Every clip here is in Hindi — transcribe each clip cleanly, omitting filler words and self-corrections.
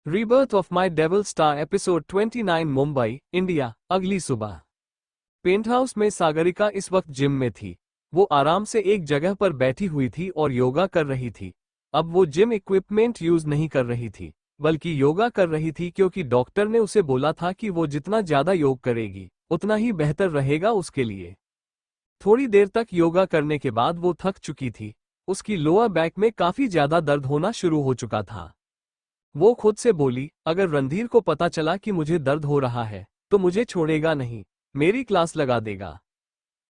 Rebirth of my devil star episode 29 Mumbai, India. अगली सुबह पेंट हाउस में सागरिका इस वक्त जिम में थी। वो आराम से एक जगह पर बैठी हुई थी और योगा कर रही थी। अब वो जिम इक्विपमेंट यूज नहीं कर रही थी, बल्कि योगा कर रही थी क्योंकि डॉक्टर ने उसे बोला था कि वो जितना ज्यादा योग करेगी उतना ही बेहतर रहेगा उसके लिए। थोड़ी देर तक योगा करने के बाद वो थक चुकी थी। उसकी लोअर बैक में काफी ज्यादा दर्द होना शुरू हो चुका था। वो खुद से बोली, अगर रणधीर को पता चला कि मुझे दर्द हो रहा है तो मुझे छोड़ेगा नहीं, मेरी क्लास लगा देगा।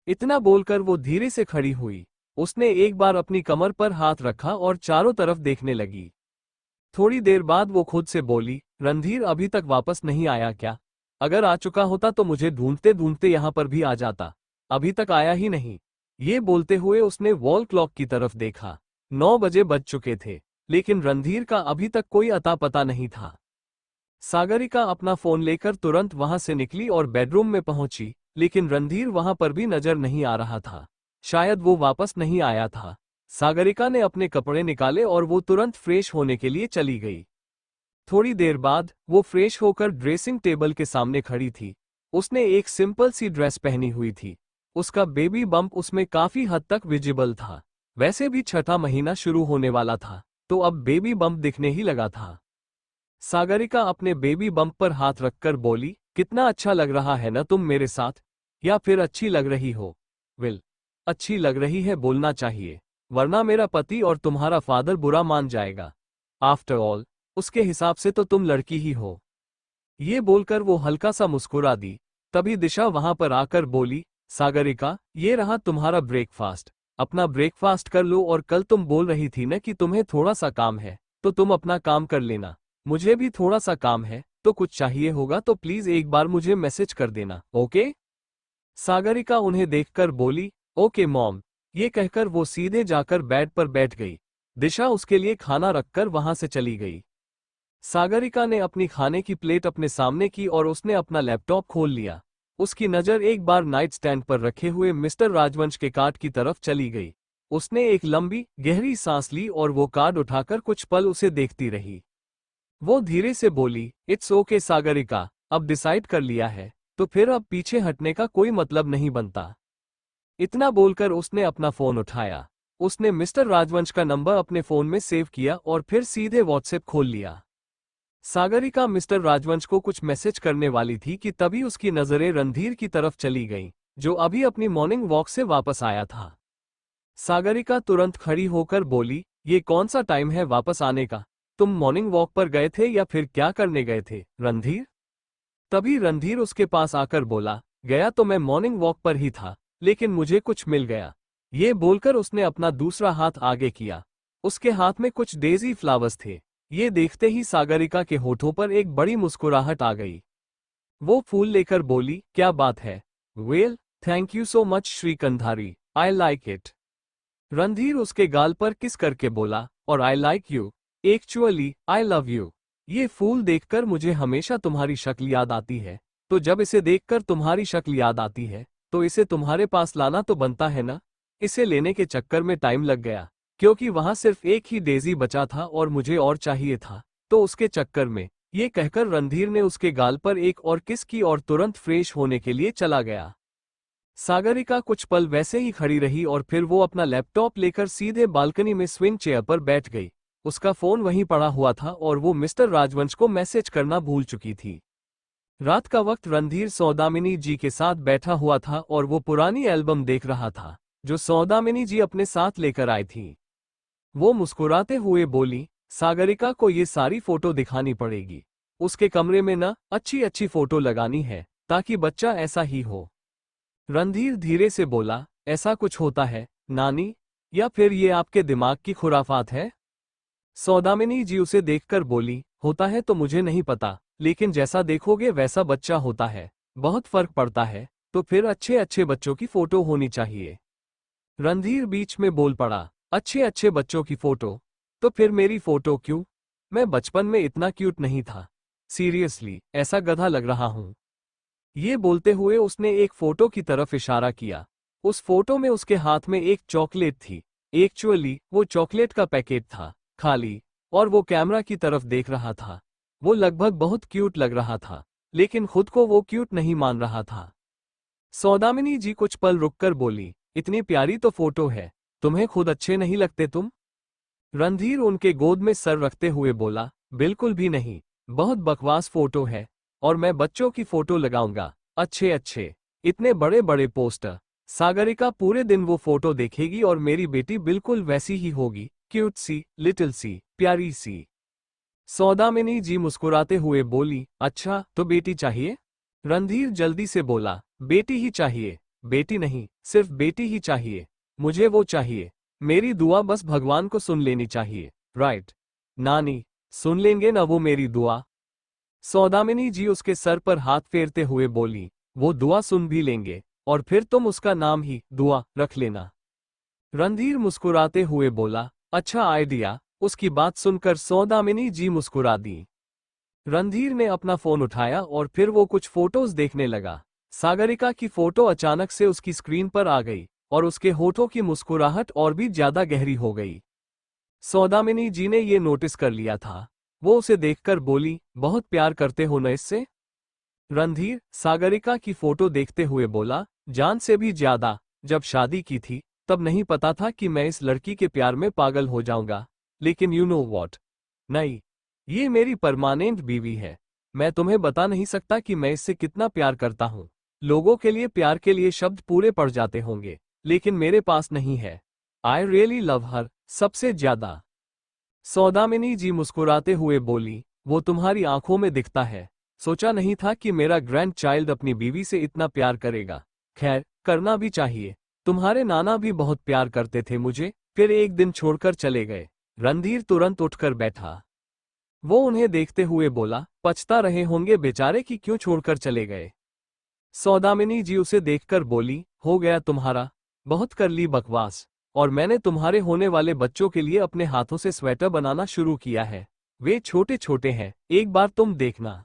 इतना बोलकर वो धीरे से खड़ी हुई। उसने एक बार अपनी कमर पर हाथ रखा और चारों तरफ देखने लगी। थोड़ी देर बाद वो खुद से बोली, रणधीर अभी तक वापस नहीं आया क्या? अगर आ चुका होता तो मुझे ढूंढते ढूंढते यहाँ पर भी आ जाता। अभी तक आया ही नहीं। ये बोलते हुए उसने वॉल क्लॉक की तरफ देखा। 9 बजे बज चुके थे, लेकिन रणधीर का अभी तक कोई अता पता नहीं था। सागरिका अपना फोन लेकर तुरंत वहां से निकली और बेडरूम में पहुंची, लेकिन रणधीर वहां पर भी नजर नहीं आ रहा था। शायद वो वापस नहीं आया था। सागरिका ने अपने कपड़े निकाले और वो तुरंत फ्रेश होने के लिए चली गई। थोड़ी देर बाद वो फ्रेश होकर ड्रेसिंग टेबल के सामने खड़ी थी। उसने एक सिंपल सी ड्रेस पहनी हुई थी। उसका बेबी बम्प उसमें काफी हद तक विजिबल था। वैसे भी छठा महीना शुरू होने वाला था, तो अब बेबी बम्प दिखने ही लगा था। सागरिका अपने बेबी बम्प पर हाथ रखकर बोली, कितना अच्छा लग रहा है ना तुम मेरे साथ? या फिर अच्छी लग रही हो? विल, अच्छी लग रही है बोलना चाहिए, वरना मेरा पति और तुम्हारा फादर बुरा मान जाएगा। आफ्टर ऑल, उसके हिसाब से तो तुम लड़की ही हो। ये बोलकर वो हल्का सा मुस्कुरा दी। तभी दिशा वहां पर आकर बोली, सागरिका, ये रहा तुम्हारा ब्रेकफास्ट। अपना ब्रेकफास्ट कर लो और कल तुम बोल रही थी ना कि तुम्हें थोड़ा सा काम है, तो तुम अपना काम कर लेना। मुझे भी थोड़ा सा काम है, तो कुछ चाहिए होगा तो प्लीज एक बार मुझे मैसेज कर देना, ओके? सागरिका उन्हें देखकर बोली, ओके मॉम। ये कहकर वो सीधे जाकर बेड पर बैठ गई। दिशा उसके लिए खाना रखकर वहां से चली गई। सागरिका ने अपनी खाने की प्लेट अपने सामने की और उसने अपना लैपटॉप खोल लिया। उसकी नज़र एक बार नाइट स्टैंड पर रखे हुए मिस्टर राजवंश के कार्ड की तरफ चली गई। उसने एक लंबी गहरी सांस ली और वो कार्ड उठाकर कुछ पल उसे देखती रही। वो धीरे से बोली, इट्स ओके सागरिका, अब डिसाइड कर लिया है तो फिर अब पीछे हटने का कोई मतलब नहीं बनता। इतना बोलकर उसने अपना फोन उठाया। उसने मिस्टर राजवंश का नंबर अपने फोन में सेव किया और फिर सीधे व्हाट्सएप खोल लिया। सागरिका मिस्टर राजवंश को कुछ मैसेज करने वाली थी कि तभी उसकी नजरें रणधीर की तरफ चली गईं, जो अभी अपनी मॉर्निंग वॉक से वापस आया था। सागरिका तुरंत खड़ी होकर बोली, ये कौन सा टाइम है वापस आने का? तुम मॉर्निंग वॉक पर गए थे या फिर क्या करने गए थे, रणधीर? तभी रणधीर उसके पास आकर बोला, गया तो मैं मॉर्निंग वॉक पर ही था, लेकिन मुझे कुछ मिल गया। ये बोलकर उसने अपना दूसरा हाथ आगे किया। उसके हाथ में कुछ डेजी फ्लावर्स थे। ये देखते ही सागरिका के होठों पर एक बड़ी मुस्कुराहट आ गई। वो फूल लेकर बोली, क्या बात है? Well, thank you so much Shrikandhari, I like it. Randhir उसके गाल पर किस करके बोला, और I like you, actually I love you. ये फूल देखकर मुझे हमेशा तुम्हारी शक्ल याद आती है, तो जब इसे देखकर तुम्हारी शक्ल याद आती है तो इसे तुम्हारे पास लाना तो बनता है ना? इसे लेने के चक्कर में टाइम लग गया, क्योंकि वहां सिर्फ एक ही डेजी बचा था और मुझे और चाहिए था, तो उसके चक्कर में। ये कहकर रणधीर ने उसके गाल पर एक और किस की और तुरंत फ्रेश होने के लिए चला गया। सागरिका कुछ पल वैसे ही खड़ी रही और फिर वो अपना लैपटॉप लेकर सीधे बालकनी में स्विंग चेयर पर बैठ गई। उसका फोन वहीं पड़ा हुआ था और वो मिस्टर राजवंश को मैसेज करना भूल चुकी थी। रात का वक्त रणधीर सौदामिनी जी के साथ बैठा हुआ था और वो पुरानी एल्बम देख रहा था, जो सौदामिनी जी अपने साथ लेकर आई थी। वो मुस्कुराते हुए बोली, सागरिका को ये सारी फोटो दिखानी पड़ेगी। उसके कमरे में ना अच्छी अच्छी फोटो लगानी है, ताकि बच्चा ऐसा ही हो। रणधीर धीरे से बोला, ऐसा कुछ होता है नानी, या फिर ये आपके दिमाग की खुराफात है? सौदामिनी जी उसे देखकर बोली, होता है तो मुझे नहीं पता, लेकिन जैसा देखोगे वैसा बच्चा होता है। बहुत फर्क पड़ता है, तो फिर अच्छे अच्छे बच्चों की फोटो होनी चाहिए। रणधीर बीच में बोल पड़ा, अच्छे अच्छे बच्चों की फोटो? तो फिर मेरी फोटो क्यों? मैं बचपन में इतना क्यूट नहीं था। सीरियसली, ऐसा गधा लग रहा हूं। ये बोलते हुए उसने एक फोटो की तरफ इशारा किया। उस फोटो में उसके हाथ में एक चॉकलेट थी। एक्चुअली वो चॉकलेट का पैकेट था, खाली, और वो कैमरा की तरफ देख रहा था। वो लगभग बहुत क्यूट लग रहा था, लेकिन खुद को वो क्यूट नहीं मान रहा था। सौदामिनी जी कुछ पल रुककर बोली, इतनी प्यारी तो फोटो है, तुम्हें खुद अच्छे नहीं लगते तुम? रणधीर उनके गोद में सर रखते हुए बोला, बिल्कुल भी नहीं, बहुत बकवास फोटो है, और मैं बच्चों की फोटो लगाऊंगा, अच्छे अच्छे, इतने बड़े बड़े पोस्टर। सागरिका पूरे दिन वो फोटो देखेगी और मेरी बेटी बिल्कुल वैसी ही होगी, क्यूट सी, लिटिल सी, प्यारी सी। सौदामिनी जी मुस्कुराते हुए बोली, अच्छा तो बेटी चाहिए? रणधीर जल्दी से बोला, बेटी ही चाहिए, बेटी नहीं, सिर्फ बेटी ही चाहिए, मुझे वो चाहिए, मेरी दुआ बस भगवान को सुन लेनी चाहिए, राइट? नानी, सुन लेंगे ना वो मेरी दुआ? सौदामिनी जी उसके सर पर हाथ फेरते हुए बोली, वो दुआ सुन भी लेंगे, और फिर तुम उसका नाम ही दुआ रख लेना। रणधीर मुस्कुराते हुए बोला, अच्छा आइडिया। उसकी बात सुनकर सौदामिनी जी मुस्कुरा दी। रणधीर ने अपना फोन उठाया और फिर वो कुछ फोटोज देखने लगा। सागरिका की फोटो अचानक से उसकी स्क्रीन पर आ गई और उसके होठों की मुस्कुराहट और भी ज्यादा गहरी हो गई। सौदामिनी जी ने ये नोटिस कर लिया था। वो उसे देखकर बोली, बहुत प्यार करते हो न इससे? रणधीर सागरिका की फोटो देखते हुए बोला, जान से भी ज्यादा। जब शादी की थी तब नहीं पता था कि मैं इस लड़की के प्यार में पागल हो जाऊंगा, लेकिन यू नो वॉट, नहीं, ये मेरी परमानेंट बीवी है। मैं तुम्हें बता नहीं सकता कि मैं इससे कितना प्यार करता हूँ। लोगों के लिए प्यार के लिए शब्द पूरे पड़ जाते होंगे, लेकिन मेरे पास नहीं है। आई रियली लव हर, सबसे ज्यादा। सौदामिनी जी मुस्कुराते हुए बोली, वो तुम्हारी आंखों में दिखता है। सोचा नहीं था कि मेरा ग्रैंड चाइल्ड अपनी बीवी से इतना प्यार करेगा। खैर, करना भी चाहिए। तुम्हारे नाना भी बहुत प्यार करते थे मुझे, फिर एक दिन छोड़कर चले गए। रणधीर तुरंत उठकर बैठा। वो उन्हें देखते हुए बोला, पछता रहे होंगे बेचारे कि क्यों छोड़कर चले गए। सौदामिनी जी उसे देखकर बोली, हो गया तुम्हारा, बहुत कर ली बकवास, और मैंने तुम्हारे होने वाले बच्चों के लिए अपने हाथों से स्वेटर बनाना शुरू किया है। वे छोटे छोटे हैं, एक बार तुम देखना।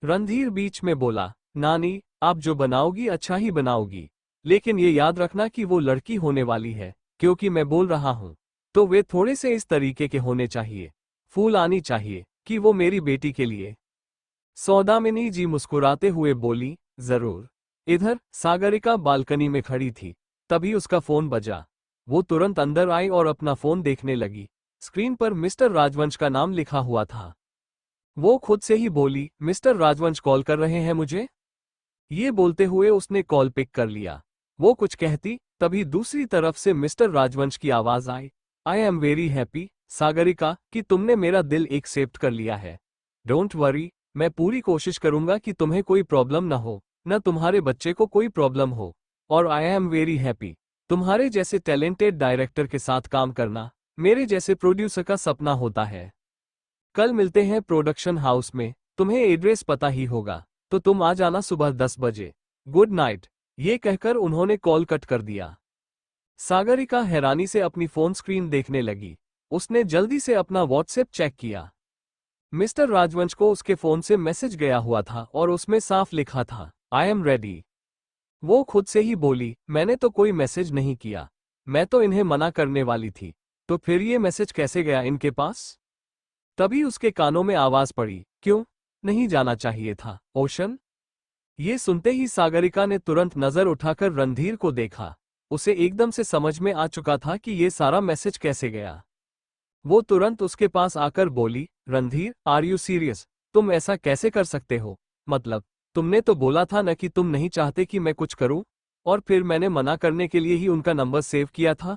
रणधीर बीच में बोला, नानी, आप जो बनाओगी अच्छा ही बनाओगी, लेकिन ये याद रखना कि वो लड़की होने वाली है, क्योंकि मैं बोल रहा हूँ, तो वे थोड़े से इस तरीके के होने चाहिए, फूल आनी चाहिए, कि वो मेरी बेटी के लिए। सौदामिनी जी मुस्कुराते हुए बोली, जरूर। इधर सागरिका बालकनी में खड़ी थी, तभी उसका फोन बजा। वो तुरंत अंदर आई और अपना फोन देखने लगी। स्क्रीन पर मिस्टर राजवंश का नाम लिखा हुआ था। वो खुद से ही बोली, मिस्टर राजवंश कॉल कर रहे हैं मुझे? ये बोलते हुए उसने कॉल पिक कर लिया। वो कुछ कहती, तभी दूसरी तरफ से मिस्टर राजवंश की आवाज आई, I am very happy Sagarika कि तुमने मेरा दिल एक्सेप्ट कर लिया है। डोंट वरी, मैं पूरी कोशिश करूंगा कि तुम्हें कोई प्रॉब्लम न हो, न तुम्हारे बच्चे को कोई प्रॉब्लम हो। और आई एम वेरी हैप्पी, तुम्हारे जैसे टैलेंटेड डायरेक्टर के साथ काम करना मेरे जैसे प्रोड्यूसर का सपना होता है। कल मिलते हैं प्रोडक्शन हाउस में, तुम्हें एड्रेस पता ही होगा, तो तुम आ जाना सुबह 10 बजे। Good night. ये कहकर उन्होंने कॉल कट कर दिया। सागरिका हैरानी से अपनी फोन स्क्रीन देखने लगी। उसने जल्दी से अपना व्हाट्सएप चेक किया। मिस्टर राजवंश को उसके फोन से मैसेज गया हुआ था और उसमें साफ लिखा था, आई एम रेडी। वो खुद से ही बोली, मैंने तो कोई मैसेज नहीं किया, मैं तो इन्हें मना करने वाली थी, तो फिर ये मैसेज कैसे गया इनके पास? तभी उसके कानों में आवाज पड़ी, क्यों नहीं जाना चाहिए था ओशन? ये सुनते ही सागरिका ने तुरंत नजर उठाकर रणधीर को देखा। उसे एकदम से समझ में आ चुका था कि ये सारा मैसेज कैसे गया। वो तुरंत उसके पास आकर बोली, रणधीर, आर यू सीरियस? तुम ऐसा कैसे कर सकते हो? मतलब, तुमने तो बोला था न कि तुम नहीं चाहते कि मैं कुछ करूं, और फिर मैंने मना करने के लिए ही उनका नंबर सेव किया था।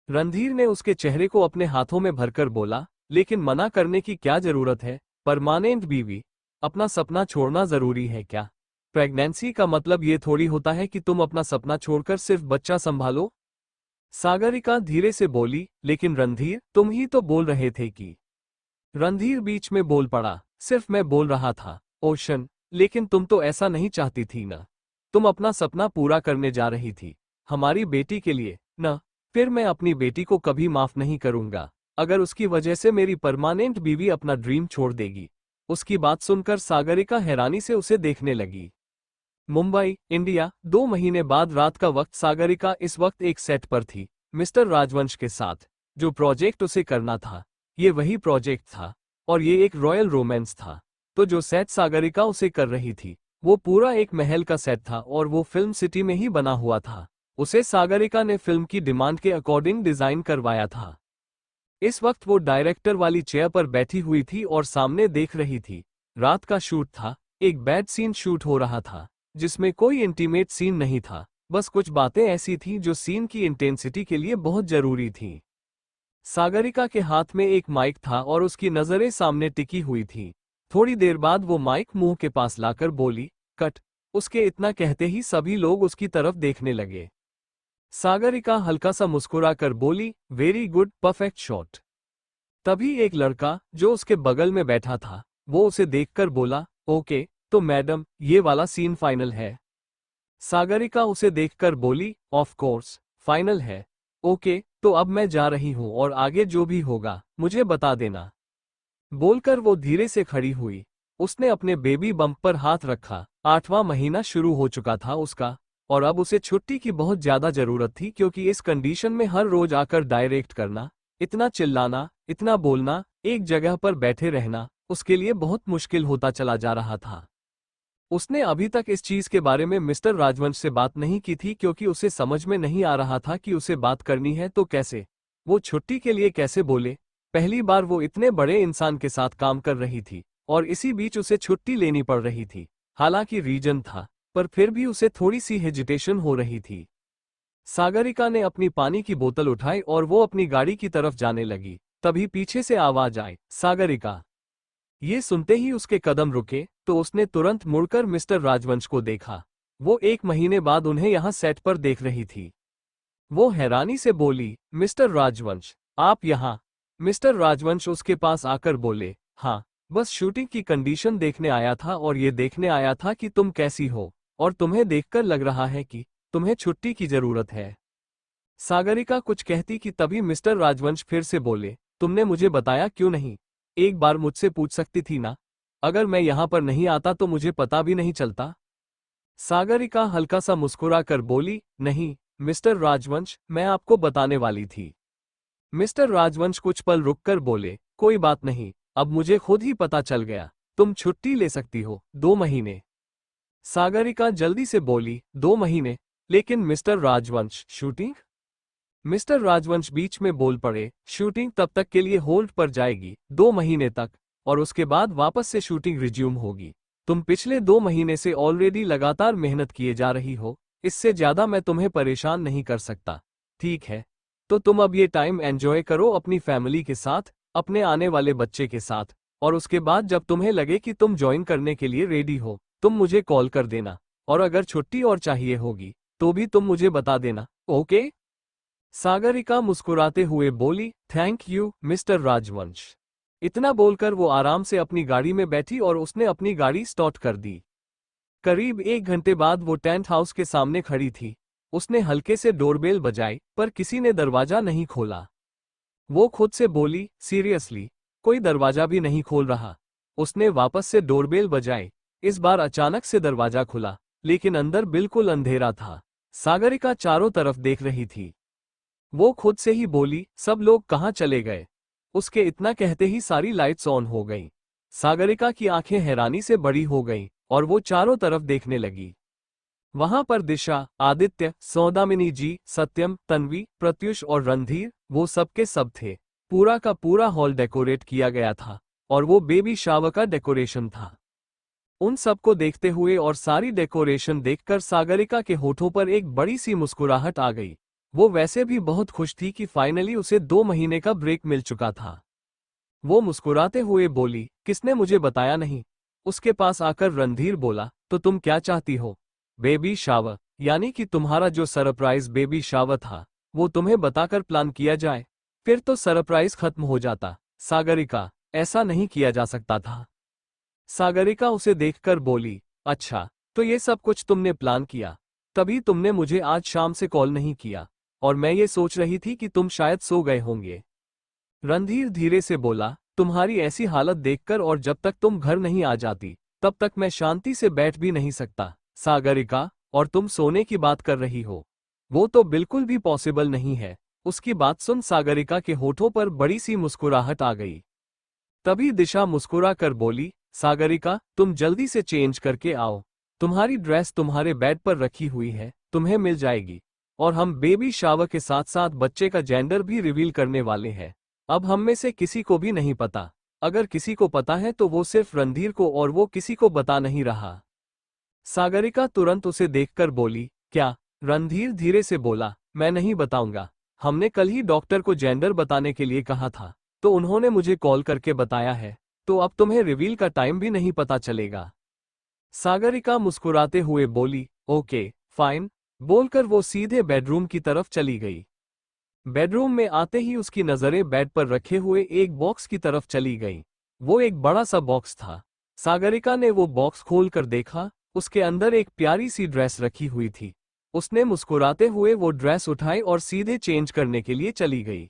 रणधीर ने उसके चेहरे को अपने हाथों में भरकर बोला, लेकिन मना करने की क्या जरूरत है? परमानेंट बीवी, अपना सपना छोड़ना जरूरी है क्या? प्रेगनेंसी का मतलब ये थोड़ी होता है कि तुम अपना सपना छोड़कर सिर्फ बच्चा संभालो। सागरिका धीरे से बोली, लेकिन रणधीर, तुम ही तो बोल रहे थे कि। रणधीर बीच में बोल पड़ा, सिर्फ मैं बोल रहा था ओशन, लेकिन तुम तो ऐसा नहीं चाहती थी ना। तुम अपना सपना पूरा करने जा रही थी, हमारी बेटी के लिए न। फिर मैं अपनी बेटी को कभी माफ नहीं करूंगा अगर उसकी वजह से मेरी परमानेंट बीवी अपना ड्रीम छोड़ देगी। उसकी बात सुनकर सागरिका हैरानी से उसे देखने लगी। मुंबई, इंडिया। 2 महीने बाद रात का वक्त। सागरिका इस वक्त एक सेट पर थी, मिस्टर राजवंश के साथ। जो प्रोजेक्ट उसे करना था, ये वही प्रोजेक्ट था। और ये एक रॉयल रोमांस था। तो जो सेट सागरिका उसे कर रही थी वो पूरा एक महल का सेट था और वो फिल्म सिटी में ही बना हुआ था। उसे सागरिका ने फिल्म की डिमांड के अकॉर्डिंग डिजाइन करवाया था। इस वक्त वो डायरेक्टर वाली चेयर पर बैठी हुई थी और सामने देख रही थी। रात का शूट था, एक बैड सीन शूट हो रहा था जिसमें कोई इंटीमेट सीन नहीं था, बस कुछ बातें ऐसी थीं जो सीन की इंटेंसिटी के लिए बहुत जरूरी थीं। सागरिका के हाथ में एक माइक था और उसकी नजरें सामने टिकी हुई थीं। थोड़ी देर बाद वो माइक मुंह के पास लाकर बोली, कट। उसके इतना कहते ही सभी लोग उसकी तरफ देखने लगे। सागरिका हल्का सा मुस्कुराकर बोली, वेरी गुड, परफेक्ट शॉट। तभी एक लड़का जो उसके बगल में बैठा था वो उसे देखकर बोला, ओके तो मैडम ये वाला सीन फाइनल है। सागरिका उसे देखकर बोली, ऑफ कोर्स फाइनल है। ओके तो अब मैं जा रही हूं और आगे जो भी होगा मुझे बता देना। बोलकर वो धीरे से खड़ी हुई। उसने अपने बेबी बम्प पर हाथ रखा। 8वां महीना शुरू हो चुका था उसका और अब उसे छुट्टी की बहुत ज्यादा जरूरत थी, क्योंकि इस कंडीशन में हर रोज आकर डायरेक्ट करना, इतना चिल्लाना, इतना बोलना, एक जगह पर बैठे रहना उसके लिए बहुत मुश्किल होता चला जा रहा था। उसने अभी तक इस चीज के बारे में मिस्टर राजवंश से बात नहीं की थी, क्योंकि उसे समझ में नहीं आ रहा था कि उसे बात करनी है तो कैसे, वो छुट्टी के लिए कैसे बोले। पहली बार वो इतने बड़े इंसान के साथ काम कर रही थी और इसी बीच उसे छुट्टी लेनी पड़ रही थी। हालांकि रीजन था, पर फिर भी उसे थोड़ी सी हेजिटेशन हो रही थी। सागरिका ने अपनी पानी की बोतल उठाई और वो अपनी गाड़ी की तरफ जाने लगी। तभी पीछे से आवाज आई, सागरिका। ये सुनते ही उसके कदम रुके तो उसने तुरंत मुड़कर मिस्टर राजवंश को देखा। वो 1 महीने बाद उन्हें यहाँ सेट पर देख रही थी। वो हैरानी से बोली, मिस्टर राजवंश आप यहाँ? मिस्टर राजवंश उसके पास आकर बोले, हाँ, बस शूटिंग की कंडीशन देखने आया था और ये देखने आया था कि तुम कैसी हो, और तुम्हें देखकर लग रहा है कि तुम्हें छुट्टी की जरूरत है। सागरिका कुछ कहती कि तभी मिस्टर राजवंश फिर से बोले, तुमने मुझे बताया क्यों नहीं? एक बार मुझसे पूछ सकती थी ना? अगर मैं यहाँ पर नहीं आता तो मुझे पता भी नहीं चलता। सागरिका हल्का सा मुस्कुरा कर बोली, नहीं मिस्टर राजवंश, मैं आपको बताने वाली थी। मिस्टर राजवंश कुछ पल रुककर बोले, कोई बात नहीं, अब मुझे खुद ही पता चल गया, तुम छुट्टी ले सकती हो, 2 महीने। सागरिका जल्दी से बोली, 2 महीने? लेकिन मिस्टर राजवंश, शूटिंग? मिस्टर राजवंश बीच में बोल पड़े, शूटिंग तब तक के लिए होल्ड पर जाएगी, 2 महीने तक, और उसके बाद वापस से शूटिंग रिज्यूम होगी। तुम पिछले 2 महीने से ऑलरेडी लगातार मेहनत किए जा रही हो, इससे ज्यादा मैं तुम्हें परेशान नहीं कर सकता। ठीक है, तो तुम अब ये टाइम एंजॉय करो अपनी फैमिली के साथ, अपने आने वाले बच्चे के साथ, और उसके बाद जब तुम्हें लगे कि तुम ज्वाइन करने के लिए रेडी हो, तुम मुझे कॉल कर देना, और अगर छुट्टी और चाहिए होगी तो भी तुम मुझे बता देना, ओके? सागरिका मुस्कुराते हुए बोली, थैंक यू मिस्टर राजवंश। इतना बोलकर वो आराम से अपनी गाड़ी में बैठी और उसने अपनी गाड़ी स्टार्ट कर दी। करीब 1 घंटे बाद वो टेंट हाउस के सामने खड़ी थी। उसने हल्के से डोरबेल बजाई पर किसी ने दरवाजा नहीं खोला। वो खुद से बोली, सीरियसली कोई दरवाजा भी नहीं खोल रहा। उसने वापस से डोरबेल बजाई। इस बार अचानक से दरवाजा खुला, लेकिन अंदर बिल्कुल अंधेरा था। सागरिका चारों तरफ देख रही थी। वो खुद से ही बोली, सब लोग कहाँ चले गए? उसके इतना कहते ही सारी लाइट्स ऑन हो गईं। सागरिका की आंखें हैरानी से बड़ी हो गईं और वो चारों तरफ देखने लगी। वहां पर दिशा, आदित्य, सौदामिनी जी, सत्यम, तन्वी, प्रत्युष और रणधीर, वो सब के सब थे। पूरा का पूरा हॉल डेकोरेट किया गया था और वो बेबी शावर का डेकोरेशन था। उन सबको देखते हुए और सारी डेकोरेशन देखकर सागरिका के होठों पर एक बड़ी सी मुस्कुराहट आ गई। वो वैसे भी बहुत खुश थी कि फाइनली उसे 2 महीने का ब्रेक मिल चुका था। वो मुस्कुराते हुए बोली, किसने मुझे बताया नहीं? उसके पास आकर रणधीर बोला, तो तुम क्या चाहती हो? बेबी शावर, यानी कि तुम्हारा जो सरप्राइज बेबी शावर था वो तुम्हें बताकर प्लान किया जाए? फिर तो सरप्राइज खत्म हो जाता। सागरिका, ऐसा नहीं किया जा सकता था। सागरिका उसे देखकर बोली, अच्छा तो ये सब कुछ तुमने प्लान किया, तभी तुमने मुझे आज शाम से कॉल नहीं किया, और मैं ये सोच रही थी कि तुम शायद सो गए होंगे। रणधीर धीरे से बोला, तुम्हारी ऐसी हालत देखकर और जब तक तुम घर नहीं आ जाती तब तक मैं शांति से बैठ भी नहीं सकता। सागरिका, और तुम सोने की बात कर रही हो? वो तो बिल्कुल भी पॉसिबल नहीं है। उसकी बात सुन सागरिका के होठों पर बड़ी सी मुस्कुराहट आ गई। तभी दिशा मुस्कुरा कर बोली, सागरिका, तुम जल्दी से चेंज करके आओ। तुम्हारी ड्रेस तुम्हारे बेड पर रखी हुई है, तुम्हें मिल जाएगी। और हम बेबी शावर के साथ साथ बच्चे का जेंडर भी रिवील करने वाले हैं। अब हम में से किसी को भी नहीं पता। अगर किसी को पता है तो वो सिर्फ रणधीर को, और वो किसी को बता नहीं रहा। सागरिका तुरंत उसे देखकर बोली, क्या? रणधीर धीरे से बोला, मैं नहीं बताऊंगा। हमने कल ही डॉक्टर को जेंडर बताने के लिए कहा था, तो उन्होंने मुझे कॉल करके बताया है। तो अब तुम्हें रिवील का टाइम भी नहीं पता चलेगा। सागरिका मुस्कुराते हुए बोली, ओके फाइन। बोलकर वो सीधे बेडरूम की तरफ चली गई। बेडरूम में आते ही उसकी नजरें बेड पर रखे हुए एक बॉक्स की तरफ चली गईं। वो एक बड़ा सा बॉक्स था। सागरिका ने वो बॉक्स खोलकर देखा। उसके अंदर एक प्यारी सी ड्रेस रखी हुई थी। उसने मुस्कुराते हुए वो ड्रेस उठाई और सीधे चेंज करने के लिए चली गई।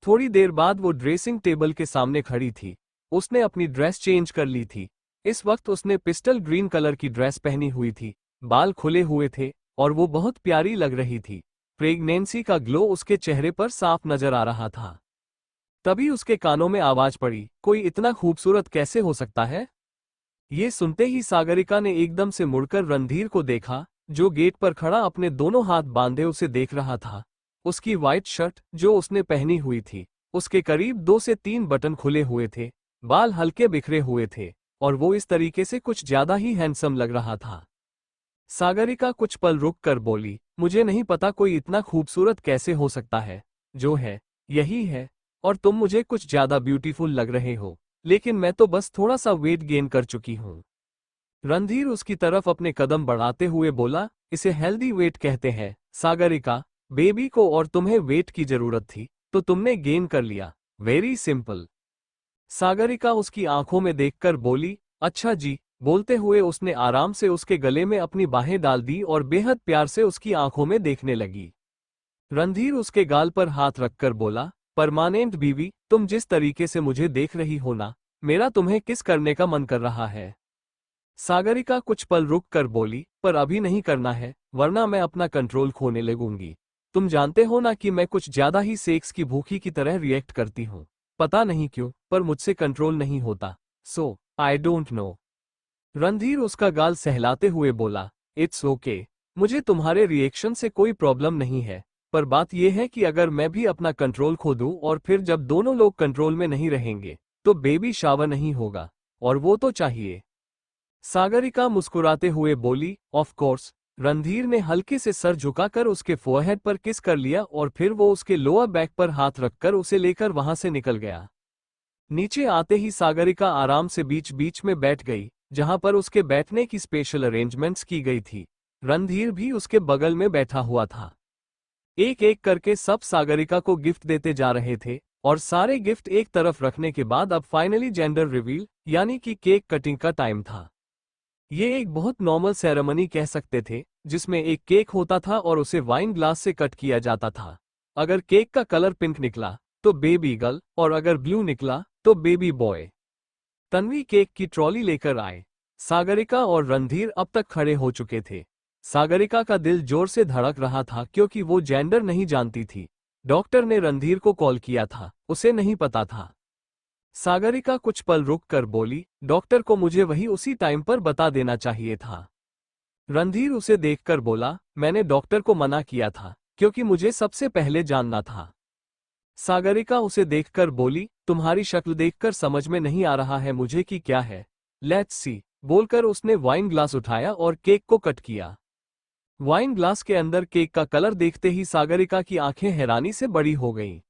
थोड़ी देर बाद वो ड्रेसिंग टेबल के सामने खड़ी थी। उसने अपनी ड्रेस चेंज कर ली थी। इस वक्त उसने पिस्टल ग्रीन कलर की ड्रेस पहनी हुई थी। बाल खुले हुए थे और वो बहुत प्यारी लग रही थी। प्रेगनेंसी का ग्लो उसके चेहरे पर साफ नजर आ रहा था। तभी उसके कानों में आवाज पड़ी, कोई इतना खूबसूरत कैसे हो सकता है? ये सुनते ही सागरिका ने एकदम से मुड़कर रणधीर को देखा, जो गेट पर खड़ा अपने दोनों हाथ बांधे उसे देख रहा था। उसकी व्हाइट शर्ट जो उसने पहनी हुई थी, उसके करीब 2 से 3 बटन खुले हुए थे। बाल हल्के बिखरे हुए थे और वो इस तरीके से कुछ ज्यादा ही हैंडसम लग रहा था। सागरिका कुछ पल रुक कर बोली, मुझे नहीं पता कोई इतना खूबसूरत कैसे हो सकता है। जो है यही है, और तुम मुझे कुछ ज्यादा ब्यूटीफुल लग रहे हो। लेकिन मैं तो बस थोड़ा सा वेट गेन कर चुकी हूँ। रणधीर उसकी तरफ अपने कदम बढ़ाते हुए बोला, इसे हेल्दी वेट कहते हैं सागरिका। बेबी को और तुम्हें वेट की जरूरत थी, तो तुमने गेन कर लिया। Very simple. सागरिका उसकी आंखों में देखकर बोली, अच्छा जी। बोलते हुए उसने आराम से उसके गले में अपनी बाहें डाल दी और बेहद प्यार से उसकी आंखों में देखने लगी। रणधीर उसके गाल पर हाथ रखकर बोला, परमानेंट बीवी, तुम जिस तरीके से मुझे देख रही हो ना, मेरा तुम्हें किस करने का मन कर रहा है। सागरिका कुछ पल रुक कर बोली, पर अभी नहीं करना है, वरना मैं अपना कंट्रोल खोने लगूंगी। तुम जानते हो ना कि मैं कुछ ज्यादा ही सेक्स की भूखी की तरह रिएक्ट करती हूँ। पता नहीं क्यों, पर मुझसे कंट्रोल नहीं होता। सो आई डोंट नो। रणधीर उसका गाल सहलाते हुए बोला, इट्स ओके। मुझे तुम्हारे रिएक्शन से कोई प्रॉब्लम नहीं है, पर बात यह है कि अगर मैं भी अपना कंट्रोल खो दूं और फिर जब दोनों लोग कंट्रोल में नहीं रहेंगे, तो बेबी शावर नहीं होगा, और वो तो चाहिए। सागरिका मुस्कुराते हुए बोली, ऑफ कोर्स। रणधीर ने हल्के से सर झुकाकर उसके फोरहेड पर किस कर लिया और फिर वो उसके लोअर बैक पर हाथ रखकर उसे लेकर वहां से निकल गया। नीचे आते ही सागरिका आराम से बीच बीच में बैठ गई, जहां पर उसके बैठने की स्पेशल अरेंजमेंट्स की गई थी। रणधीर भी उसके बगल में बैठा हुआ था। एक एक करके सब सागरिका को गिफ्ट देते जा रहे थे, और सारे गिफ्ट एक तरफ रखने के बाद अब फाइनली जेंडर रिवील यानी कि केक कटिंग का टाइम था। ये एक बहुत नॉर्मल सेरेमनी कह सकते थे, जिसमें एक केक होता था और उसे वाइन ग्लास से कट किया जाता था। अगर केक का कलर पिंक निकला तो बेबी गर्ल, और अगर ब्लू निकला तो बेबी बॉय। तन्वी केक की ट्रॉली लेकर आए। सागरिका और रणधीर अब तक खड़े हो चुके थे। सागरिका का दिल जोर से धड़क रहा था क्योंकि वो जेंडर नहीं जानती थी। डॉक्टर ने रणधीर को कॉल किया था, उसे नहीं पता था। सागरिका कुछ पल रुक कर बोली, डॉक्टर को मुझे वही उसी टाइम पर बता देना चाहिए था। रणधीर उसे देखकर बोला, मैंने डॉक्टर को मना किया था क्योंकि मुझे सबसे पहले जानना था। सागरिका उसे देखकर बोली, तुम्हारी शक्ल देखकर समझ में नहीं आ रहा है मुझे कि क्या है। Let's see. बोलकर उसने वाइन ग्लास उठाया और केक को कट किया। वाइन ग्लास के अंदर केक का कलर देखते ही सागरिका की आंखें हैरानी से बड़ी हो गईं।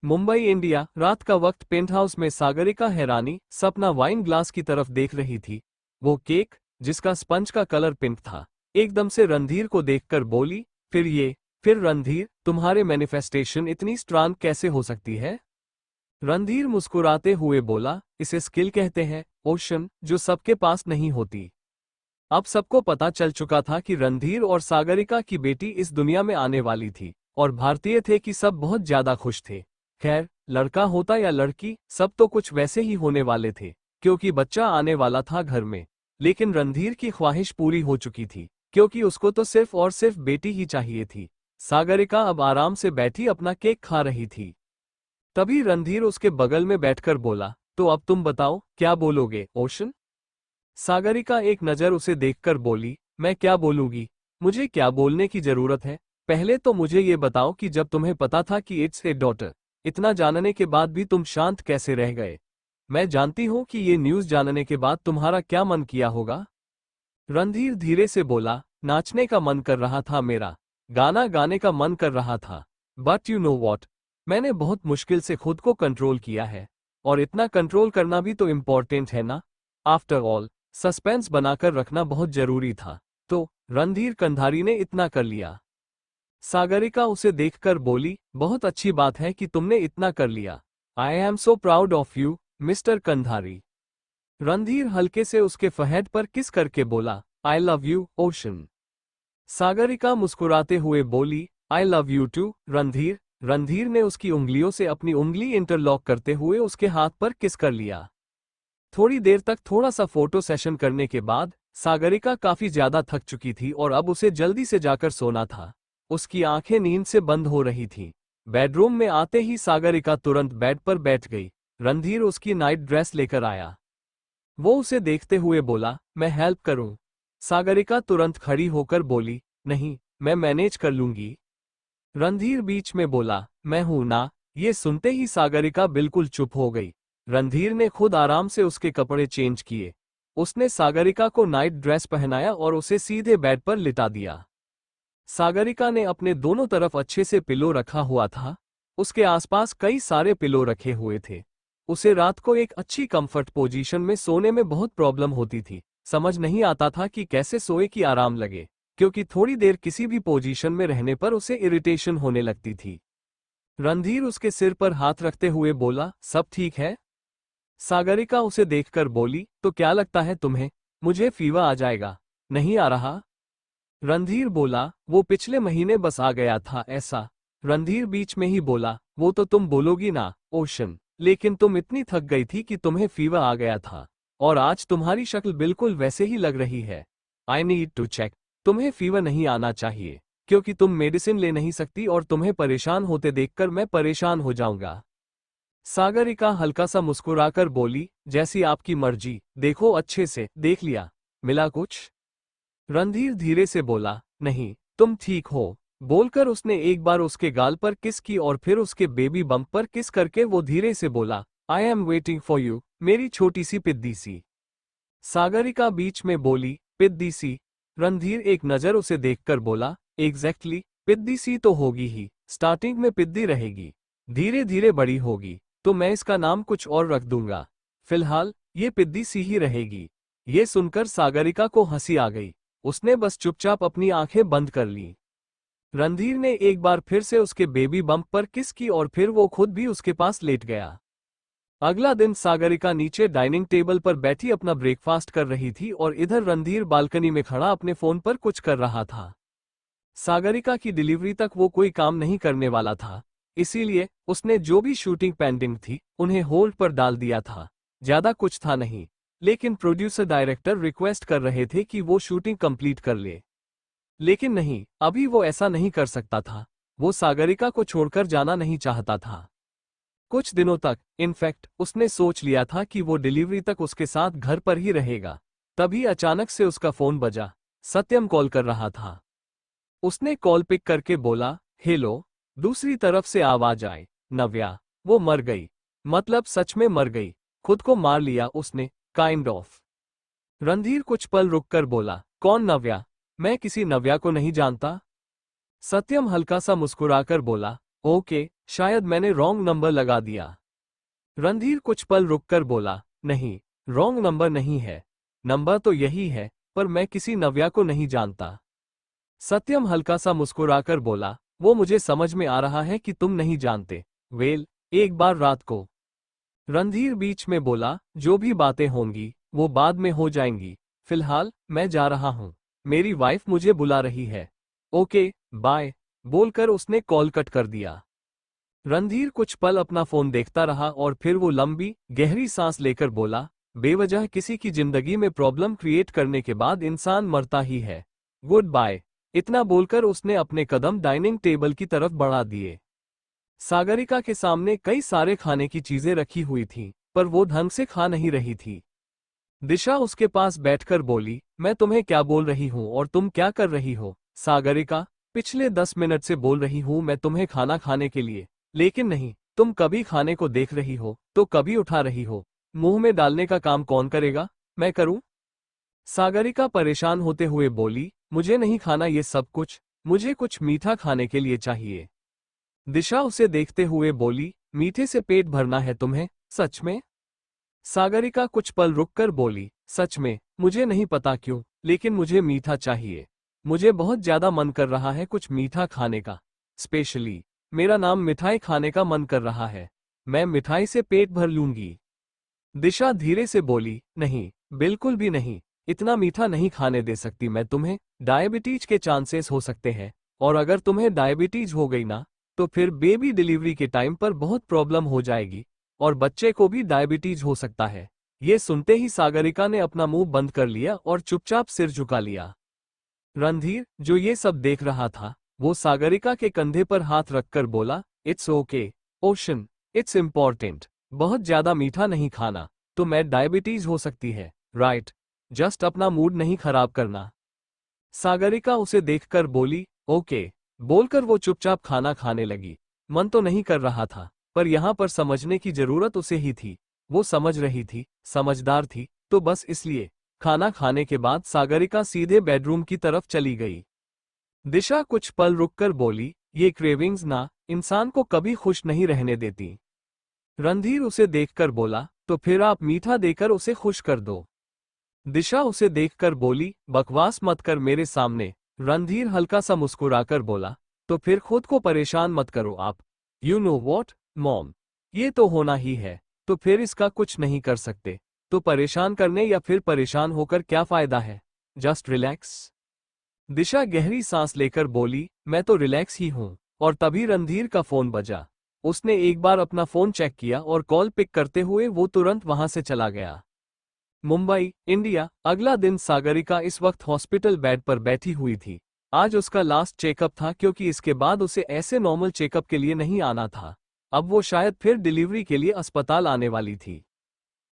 मुंबई इंडिया, रात का वक्त। पेंट हाउस में सागरिका हैरानी सपना वाइन ग्लास की तरफ देख रही थी। वो केक, जिसका स्पंज का कलर पिंक था, एकदम से रणधीर को देखकर बोली, फिर रणधीर, तुम्हारे मैनिफेस्टेशन इतनी स्ट्रांग कैसे हो सकती है? रणधीर मुस्कुराते हुए बोला, इसे स्किल कहते हैं, ओशन, जो सबके पास नहीं होती। अब सबको पता चल चुका था कि रणधीर और सागरिका की बेटी इस दुनिया में आने वाली थी, और भारतीय थे कि सब बहुत ज्यादा खुश थे। खैर, लड़का होता या लड़की, सब तो कुछ वैसे ही होने वाले थे, क्योंकि बच्चा आने वाला था घर में। लेकिन रणधीर की ख्वाहिश पूरी हो चुकी थी, क्योंकि उसको तो सिर्फ और सिर्फ बेटी ही चाहिए थी। सागरिका अब आराम से बैठी अपना केक खा रही थी। तभी रणधीर उसके बगल में बैठकर बोला, तो अब तुम बताओ क्या बोलोगे ओशन? सागरिका एक नज़र उसे देखकर बोली, मैं क्या बोलूंगी? मुझे क्या बोलने की जरूरत है? पहले तो मुझे ये बताओ कि जब तुम्हें पता था कि इट्स ए डॉटर, इतना जानने के बाद भी तुम शांत कैसे रह गए? मैं जानती हूं कि ये न्यूज़ जानने के बाद तुम्हारा क्या मन किया होगा। रणधीर धीरे से बोला, नाचने का मन कर रहा था मेरा, गाना गाने का मन कर रहा था। बट यू नो वॉट, मैंने बहुत मुश्किल से खुद को कंट्रोल किया है, और इतना कंट्रोल करना भी तो इम्पोर्टेंट है ना। आफ्टर ऑल, सस्पेंस बनाकर रखना बहुत जरूरी था, तो रणधीर कंधारी ने इतना कर लिया। सागरिका उसे देखकर बोली, बहुत अच्छी बात है कि तुमने इतना कर लिया। I am so proud of you, mister Kandhari. Randhir हल्के से उसके फहद पर किस करके बोला, I love you ocean. Sagarika मुस्कुराते हुए बोली, I love you too Randhir. Randhir ने उसकी उंगलियों से अपनी उंगली इंटरलॉक करते हुए उसके हाथ पर किस कर लिया। थोड़ी देर तक थोड़ा सा फोटो सेशन करने के बाद सागरिका काफी ज्यादा थक चुकी थी और अब उसे जल्दी से जाकर सोना था। उसकी आंखें नींद से बंद हो रही थीं। बेडरूम में आते ही सागरिका तुरंत बेड पर बैठ गई। रणधीर उसकी नाइट ड्रेस लेकर आया। वो उसे देखते हुए बोला, मैं हेल्प करूं? सागरिका तुरंत खड़ी होकर बोली, नहीं, मैं मैनेज कर लूंगी। रणधीर बीच में बोला, मैं हूं ना। ये सुनते ही सागरिका बिल्कुल चुप हो गई। रणधीर ने खुद आराम से उसके कपड़े चेंज किए। उसने सागरिका को नाइट ड्रेस पहनाया और उसे सीधे बेड पर लिटा दिया। सागरिका ने अपने दोनों तरफ अच्छे से पिलो रखा हुआ था। उसके आसपास कई सारे पिलो रखे हुए थे। उसे रात को एक अच्छी कंफर्ट पोजीशन में सोने में बहुत प्रॉब्लम होती थी। समझ नहीं आता था कि कैसे सोए कि आराम लगे, क्योंकि थोड़ी देर किसी भी पोजीशन में रहने पर उसे इरिटेशन होने लगती थी। रणधीर उसके सिर पर हाथ रखते हुए बोला, सब ठीक है? सागरिका उसे देखकर बोली, तो क्या लगता है तुम्हें, मुझे फीवर आ जाएगा? नहीं आ रहा। रणधीर बोला, वो पिछले महीने बस आ गया था ऐसा। रणधीर बीच में ही बोला, वो तो तुम बोलोगी ना ओशन, लेकिन तुम इतनी थक गई थी कि तुम्हें फीवर आ गया था, और आज तुम्हारी शक्ल बिल्कुल वैसे ही लग रही है। I need to check. तुम्हें फीवर नहीं आना चाहिए, क्योंकि तुम मेडिसिन ले नहीं सकती और तुम्हें परेशान होते देखकर मैं परेशान हो जाऊंगा। सागरिका हल्का सा मुस्कुराकर बोली, जैसी आपकी मर्जी, देखो अच्छे से देख लिया, मिला कुछ? रणधीर धीरे से बोला, नहीं, तुम ठीक हो। बोलकर उसने एक बार उसके गाल पर किस की और फिर उसके बेबी बम्प पर किस करके वो धीरे से बोला, I am waiting for you, मेरी छोटी सी पिद्दी सी। सागरिका बीच में बोली, पिद्दी सी? रणधीर एक नजर उसे देखकर बोला, एग्जैक्टली, पिद्दी सी तो होगी ही। स्टार्टिंग में पिद्दी रहेगी, धीरे धीरे बड़ी होगी, तो मैं इसका नाम कुछ और रख दूंगा। फिलहाल ये पिद्दी सी ही रहेगी। ये सुनकर सागरिका को हंसी आ गई। उसने बस चुपचाप अपनी आंखें बंद कर लीं। रणधीर ने एक बार फिर से उसके बेबी बम्प पर किस की और फिर वो खुद भी उसके पास लेट गया। अगला दिन सागरिका नीचे डाइनिंग टेबल पर बैठी अपना ब्रेकफास्ट कर रही थी और इधर रणधीर बालकनी में खड़ा अपने फोन पर कुछ कर रहा था। सागरिका की डिलीवरी तक वो कोई काम नहीं करने वाला था, इसीलिए उसने जो भी शूटिंग पेंडिंग थी उन्हें होल्ड पर डाल दिया था। ज्यादा कुछ था नहीं, लेकिन प्रोड्यूसर डायरेक्टर रिक्वेस्ट कर रहे थे कि वो शूटिंग कंप्लीट कर ले। लेकिन नहीं, अभी वो ऐसा नहीं कर सकता था। वो सागरिका को छोड़कर जाना नहीं चाहता था। कुछ दिनों तक, इनफैक्ट, उसने सोच लिया था कि वो डिलीवरी तक उसके साथ घर पर ही रहेगा। तभी अचानक से उसका फोन बजा। सत्यम कॉल कर रहा था। उसने कॉल पिक करके बोला, हेलो। दूसरी तरफ से आवाज आए, नव्या। वो मर गई। मतलब सच में मर गई, खुद को मार लिया उसने, काइंड ऑफ। रणधीर कुछ पल रुककर बोला, कौन नव्या? मैं किसी नव्या को नहीं जानता। सत्यम हल्का सा मुस्कुराकर बोला, ओके, शायद मैंने रॉन्ग नंबर लगा दिया। रणधीर कुछ पल रुककर बोला, नहीं, रॉन्ग नंबर नहीं है, नंबर तो यही है, पर मैं किसी नव्या को नहीं जानता। सत्यम हल्का सा मुस्कुराकर बोला, वो मुझे समझ में आ रहा है कि तुम नहीं जानते। वेल, एक बार रात को। रणधीर बीच में बोला, जो भी बातें होंगी वो बाद में हो जाएंगी। फिलहाल मैं जा रहा हूं, मेरी वाइफ मुझे बुला रही है। Okay, bye. बोलकर उसने कॉल कट कर दिया। रणधीर कुछ पल अपना फोन देखता रहा और फिर वो लंबी गहरी सांस लेकर बोला, बेवजह किसी की जिंदगी में प्रॉब्लम क्रिएट करने के बाद इंसान मरता ही है। Goodbye. इतना बोलकर उसने अपने कदम डाइनिंग टेबल की तरफ बढ़ा दिए। सागरिका के सामने कई सारे खाने की चीजें रखी हुई थीं। पर वो ढंग से खा नहीं रही थी। दिशा उसके पास बैठकर बोली, मैं तुम्हें क्या बोल रही हूँ और तुम क्या कर रही हो? सागरिका, पिछले 10 मिनट से बोल रही हूँ मैं तुम्हें खाना खाने के लिए, लेकिन नहीं, तुम कभी खाने को देख रही हो तो कभी उठा रही हो। मुंह में डालने का काम कौन करेगा? मैं करूं? सागरिका परेशान होते हुए बोली, मुझे नहीं खाना ये सब कुछ, मुझे कुछ मीठा खाने के लिए चाहिए। दिशा उसे देखते हुए बोली, मीठे से पेट भरना है तुम्हें, सच में? सागरिका कुछ पल रुककर बोली, सच में, मुझे नहीं पता क्यों, लेकिन मुझे मीठा चाहिए। मुझे बहुत ज्यादा मन कर रहा है कुछ मीठा खाने का। स्पेशली मेरा नाम मिठाई खाने का मन कर रहा है। मैं मिठाई से पेट भर लूंगी। दिशा धीरे से बोली, नहीं, बिल्कुल भी नहीं, इतना मीठा नहीं खाने दे सकती मैं तुम्हें। डायबिटीज के चांसेस हो सकते हैं, और अगर तुम्हें डायबिटीज हो गई ना, तो फिर बेबी डिलीवरी के टाइम पर बहुत प्रॉब्लम हो जाएगी, और बच्चे को भी डायबिटीज हो सकता है। ये सुनते ही सागरिका ने अपना मुंह बंद कर लिया और चुपचाप सिर झुका लिया। रणधीर, जो ये सब देख रहा था, वो सागरिका के कंधे पर हाथ रखकर बोला, it's okay ocean, it's important. बहुत ज्यादा मीठा नहीं खाना, तो मैं डायबिटीज हो सकती है, राइट? जस्ट अपना मूड नहीं खराब करना। सागरिका उसे देखकर बोली, ओके। बोलकर वो चुपचाप खाना खाने लगी। मन तो नहीं कर रहा था, पर यहाँ पर समझने की जरूरत उसे ही थी। वो समझ रही थी, समझदार थी, तो बस इसलिए। खाना खाने के बाद सागरिका सीधे बेडरूम की तरफ चली गई। दिशा कुछ पल रुककर बोली, ये क्रेविंग्स ना इंसान को कभी खुश नहीं रहने देती। रणधीर उसे देखकर बोला, तो फिर आप मीठा देकर उसे खुश कर दो। दिशा उसे देखकर बोली, बकवास मत कर मेरे सामने। रणधीर हल्का सा मुस्कुराकर बोला, तो फिर खुद को परेशान मत करो आप। यू नो वॉट मॉम, ये तो होना ही है, तो फिर इसका कुछ नहीं कर सकते। तो परेशान करने या फिर परेशान होकर क्या फायदा है? Just relax. दिशा गहरी सांस लेकर बोली, मैं तो रिलैक्स ही हूं। और तभी रणधीर का फोन बजा। उसने एक बार अपना फोन चेक किया और कॉल पिक करते हुए वो तुरंत वहां से चला गया। मुंबई, इंडिया। अगला दिन सागरिका इस वक्त हॉस्पिटल बेड पर बैठी हुई थी। आज उसका लास्ट चेकअप था, क्योंकि इसके बाद उसे ऐसे नॉर्मल चेकअप के लिए नहीं आना था। अब वो शायद फिर डिलीवरी के लिए अस्पताल आने वाली थी।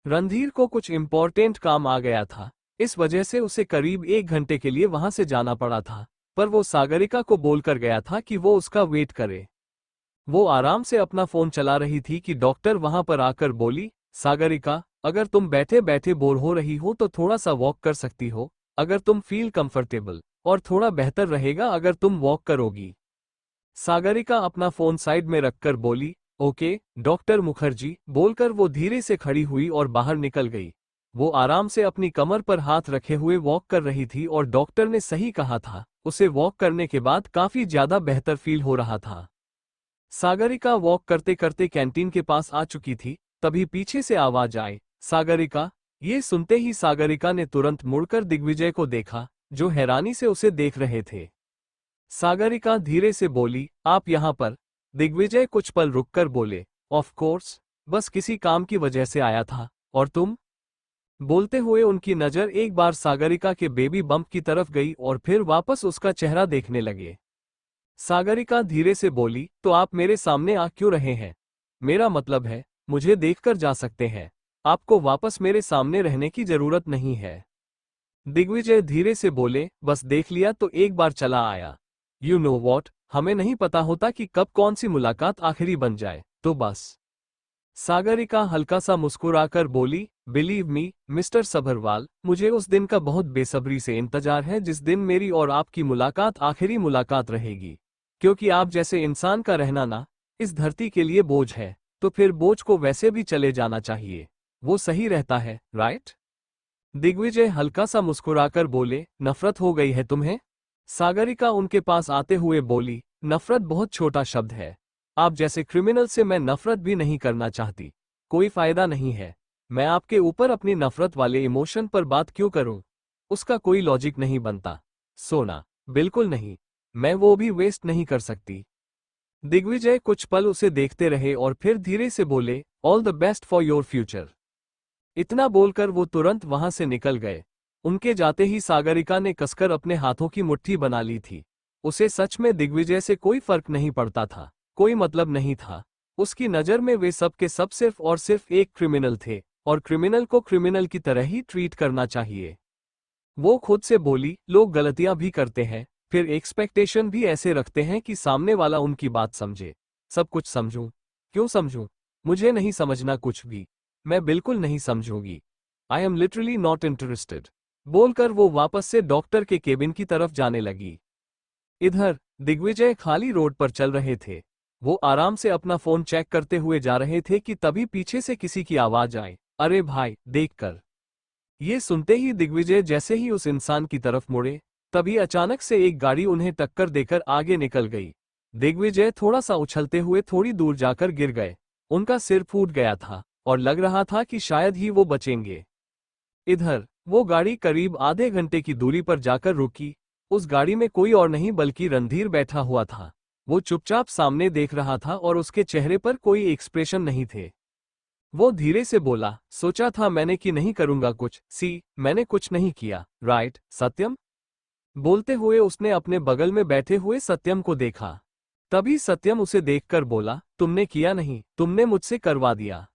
रणधीर को कुछ इम्पोर्टेंट काम आ गया था, इस वजह से उसे करीब 1 घंटे के लिए वहां से जाना पड़ा था। पर वो सागरिका को बोलकर गया था कि वो उसका वेट करे। वो आराम से अपना फोन चला रही थी कि डॉक्टर वहां पर आकर बोली, सागरिका, अगर तुम बैठे बैठे बोर हो रही हो तो थोड़ा सा वॉक कर सकती हो, अगर तुम फील कंफर्टेबल, और थोड़ा बेहतर रहेगा अगर तुम वॉक करोगी। सागरिका अपना फोन साइड में रखकर बोली, ओके डॉक्टर मुखर्जी। बोलकर वो धीरे से खड़ी हुई और बाहर निकल गई। वो आराम से अपनी कमर पर हाथ रखे हुए वॉक कर रही थी, और डॉक्टर ने सही कहा था, उसे वॉक करने के बाद काफी ज्यादा बेहतर फील हो रहा था। सागरिका वॉक करते करते कैंटीन के पास आ चुकी थी, तभी पीछे से आवाज आई, सागरिका। ये सुनते ही सागरिका ने तुरंत मुड़कर दिग्विजय को देखा, जो हैरानी से उसे देख रहे थे। सागरिका धीरे से बोली, आप यहाँ पर? दिग्विजय कुछ पल रुककर बोले, ऑफ कोर्स, बस किसी काम की वजह से आया था। और तुम? बोलते हुए उनकी नजर एक बार सागरिका के बेबी बम्प की तरफ गई और फिर वापस उसका चेहरा देखने लगे। सागरिका धीरे से बोली, तो आप मेरे सामने आ क्यों रहे हैं? मेरा मतलब है, मुझे देखकर जा सकते हैं। आपको वापस मेरे सामने रहने की जरूरत नहीं है। दिग्विजय धीरे से बोले, बस देख लिया तो एक बार चला आया। यू नो वॉट, हमें नहीं पता होता कि कब कौन सी मुलाकात आखिरी बन जाए, तो बस। सागरिका हल्का सा मुस्कुराकर बोली, बिलीव मी मिस्टर सभरवाल, मुझे उस दिन का बहुत बेसब्री से इंतजार है जिस दिन मेरी और आपकी मुलाकात आखिरी मुलाकात रहेगी। क्योंकि आप जैसे इंसान का रहना ना इस धरती के लिए बोझ है, तो फिर बोझ को वैसे भी चले जाना चाहिए। वो सही रहता है, राइट? दिग्विजय हल्का सा मुस्कुराकर बोले, नफरत हो गई है तुम्हें? सागरिका उनके पास आते हुए बोली, नफरत बहुत छोटा शब्द है। आप जैसे क्रिमिनल से मैं नफरत भी नहीं करना चाहती। कोई फायदा नहीं है। मैं आपके ऊपर अपनी नफरत वाले इमोशन पर बात क्यों करूं? उसका कोई लॉजिक नहीं बनता। सोना, बिल्कुल नहीं। मैं वो भी वेस्ट नहीं कर सकती। दिग्विजय कुछ पल उसे देखते रहे और फिर धीरे से बोले, all the best for your future. इतना बोलकर वो तुरंत वहां से निकल गए। उनके जाते ही सागरिका ने कसकर अपने हाथों की मुट्ठी बना ली थी। उसे सच में दिग्विजय से कोई फर्क नहीं पड़ता था, कोई मतलब नहीं था। उसकी नज़र में वे सब के सब सिर्फ और सिर्फ एक क्रिमिनल थे, और क्रिमिनल को क्रिमिनल की तरह ही ट्रीट करना चाहिए। वो खुद से बोली, लोग गलतियां भी करते हैं, फिर एक्सपेक्टेशन भी ऐसे रखते हैं कि सामने वाला उनकी बात समझे। सब कुछ समझूं? क्यों समझूं? मुझे नहीं समझना कुछ भी। मैं बिल्कुल नहीं समझूंगी। I am literally not interested. बोलकर वो वापस से डॉक्टर के केबिन की तरफ जाने लगी। इधर दिग्विजय खाली रोड पर चल रहे थे। वो आराम से अपना फोन चेक करते हुए जा रहे थे कि तभी पीछे से किसी की आवाज आए, अरे भाई, देख कर। ये सुनते ही दिग्विजय जैसे ही उस इंसान की तरफ मुड़े, तभी अचानक से एक गाड़ी उन्हें टक्कर देकर आगे निकल गई। दिग्विजय थोड़ा सा उछलते हुए थोड़ी दूर जाकर गिर गए। उनका सिर फूट गया था और लग रहा था कि शायद ही वो बचेंगे। इधर वो गाड़ी करीब आधे घंटे की दूरी पर जाकर रुकी। उस गाड़ी में कोई और नहीं बल्कि रणधीर बैठा हुआ था। वो चुपचाप सामने देख रहा था और उसके चेहरे पर कोई एक्सप्रेशन नहीं थे। वो धीरे से बोला, सोचा था मैंने कि नहीं करूंगा कुछ, मैंने कुछ नहीं किया, राइट सत्यम? बोलते हुए उसने अपने बगल में बैठे हुए सत्यम को देखा। तभी सत्यम उसे देखकर बोला, तुमने किया नहीं, तुमने मुझसे करवा दिया।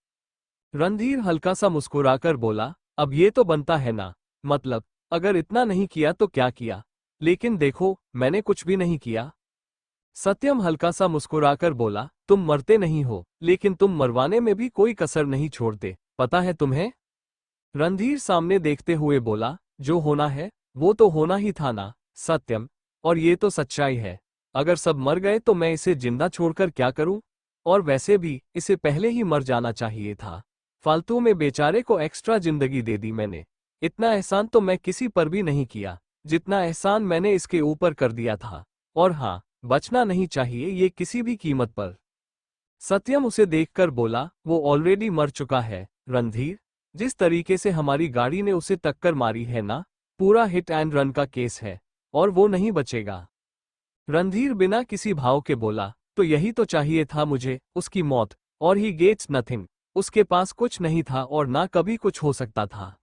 रणधीर हल्का सा मुस्कुराकर बोला, अब ये तो बनता है ना, मतलब अगर इतना नहीं किया तो क्या किया? लेकिन देखो, मैंने कुछ भी नहीं किया। सत्यम हल्का सा मुस्कुराकर बोला, तुम मरते नहीं हो, लेकिन तुम मरवाने में भी कोई कसर नहीं छोड़ते, पता है तुम्हें? रणधीर सामने देखते हुए बोला, जो होना है वो तो होना ही था ना सत्यम, और ये तो सच्चाई है। अगर सब मर गए तो मैं इसे जिंदा छोड़कर क्या करूं? और वैसे भी इसे पहले ही मर जाना चाहिए था। फालतू में बेचारे को एक्स्ट्रा जिंदगी दे दी मैंने। इतना एहसान तो मैं किसी पर भी नहीं किया, जितना एहसान मैंने इसके ऊपर कर दिया था। और हाँ, बचना नहीं चाहिए ये किसी भी कीमत पर। सत्यम उसे देखकर बोला, वो ऑलरेडी मर चुका है रणधीर। जिस तरीके से हमारी गाड़ी ने उसे टक्कर मारी है ना, पूरा हिट एंड रन का केस है, और वो नहीं बचेगा। रणधीर बिना किसी भाव के बोला, तो यही तो चाहिए था मुझे, उसकी मौत। और ही गेट्स नथिंग। उसके पास कुछ नहीं था और ना कभी कुछ हो सकता था।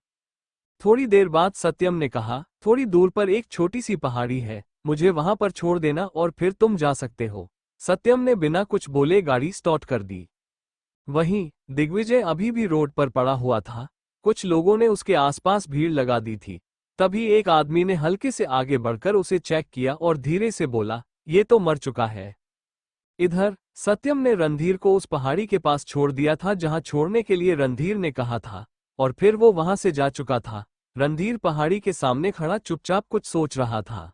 थोड़ी देर बाद सत्यम ने कहा, थोड़ी दूर पर एक छोटी सी पहाड़ी है, मुझे वहां पर छोड़ देना और फिर तुम जा सकते हो। सत्यम ने बिना कुछ बोले गाड़ी स्टार्ट कर दी। वहीं दिग्विजय अभी भी रोड पर पड़ा हुआ था। कुछ लोगों ने उसके आसपास भीड़ लगा दी थी। तभी एक आदमी ने हल्के से आगे बढ़कर उसे चेक किया और धीरे से बोला, ये तो मर चुका है। इधर सत्यम ने रणधीर को उस पहाड़ी के पास छोड़ दिया था जहां छोड़ने के लिए रणधीर ने कहा था, और फिर वो वहां से जा चुका था। रणधीर पहाड़ी के सामने खड़ा चुपचाप कुछ सोच रहा था।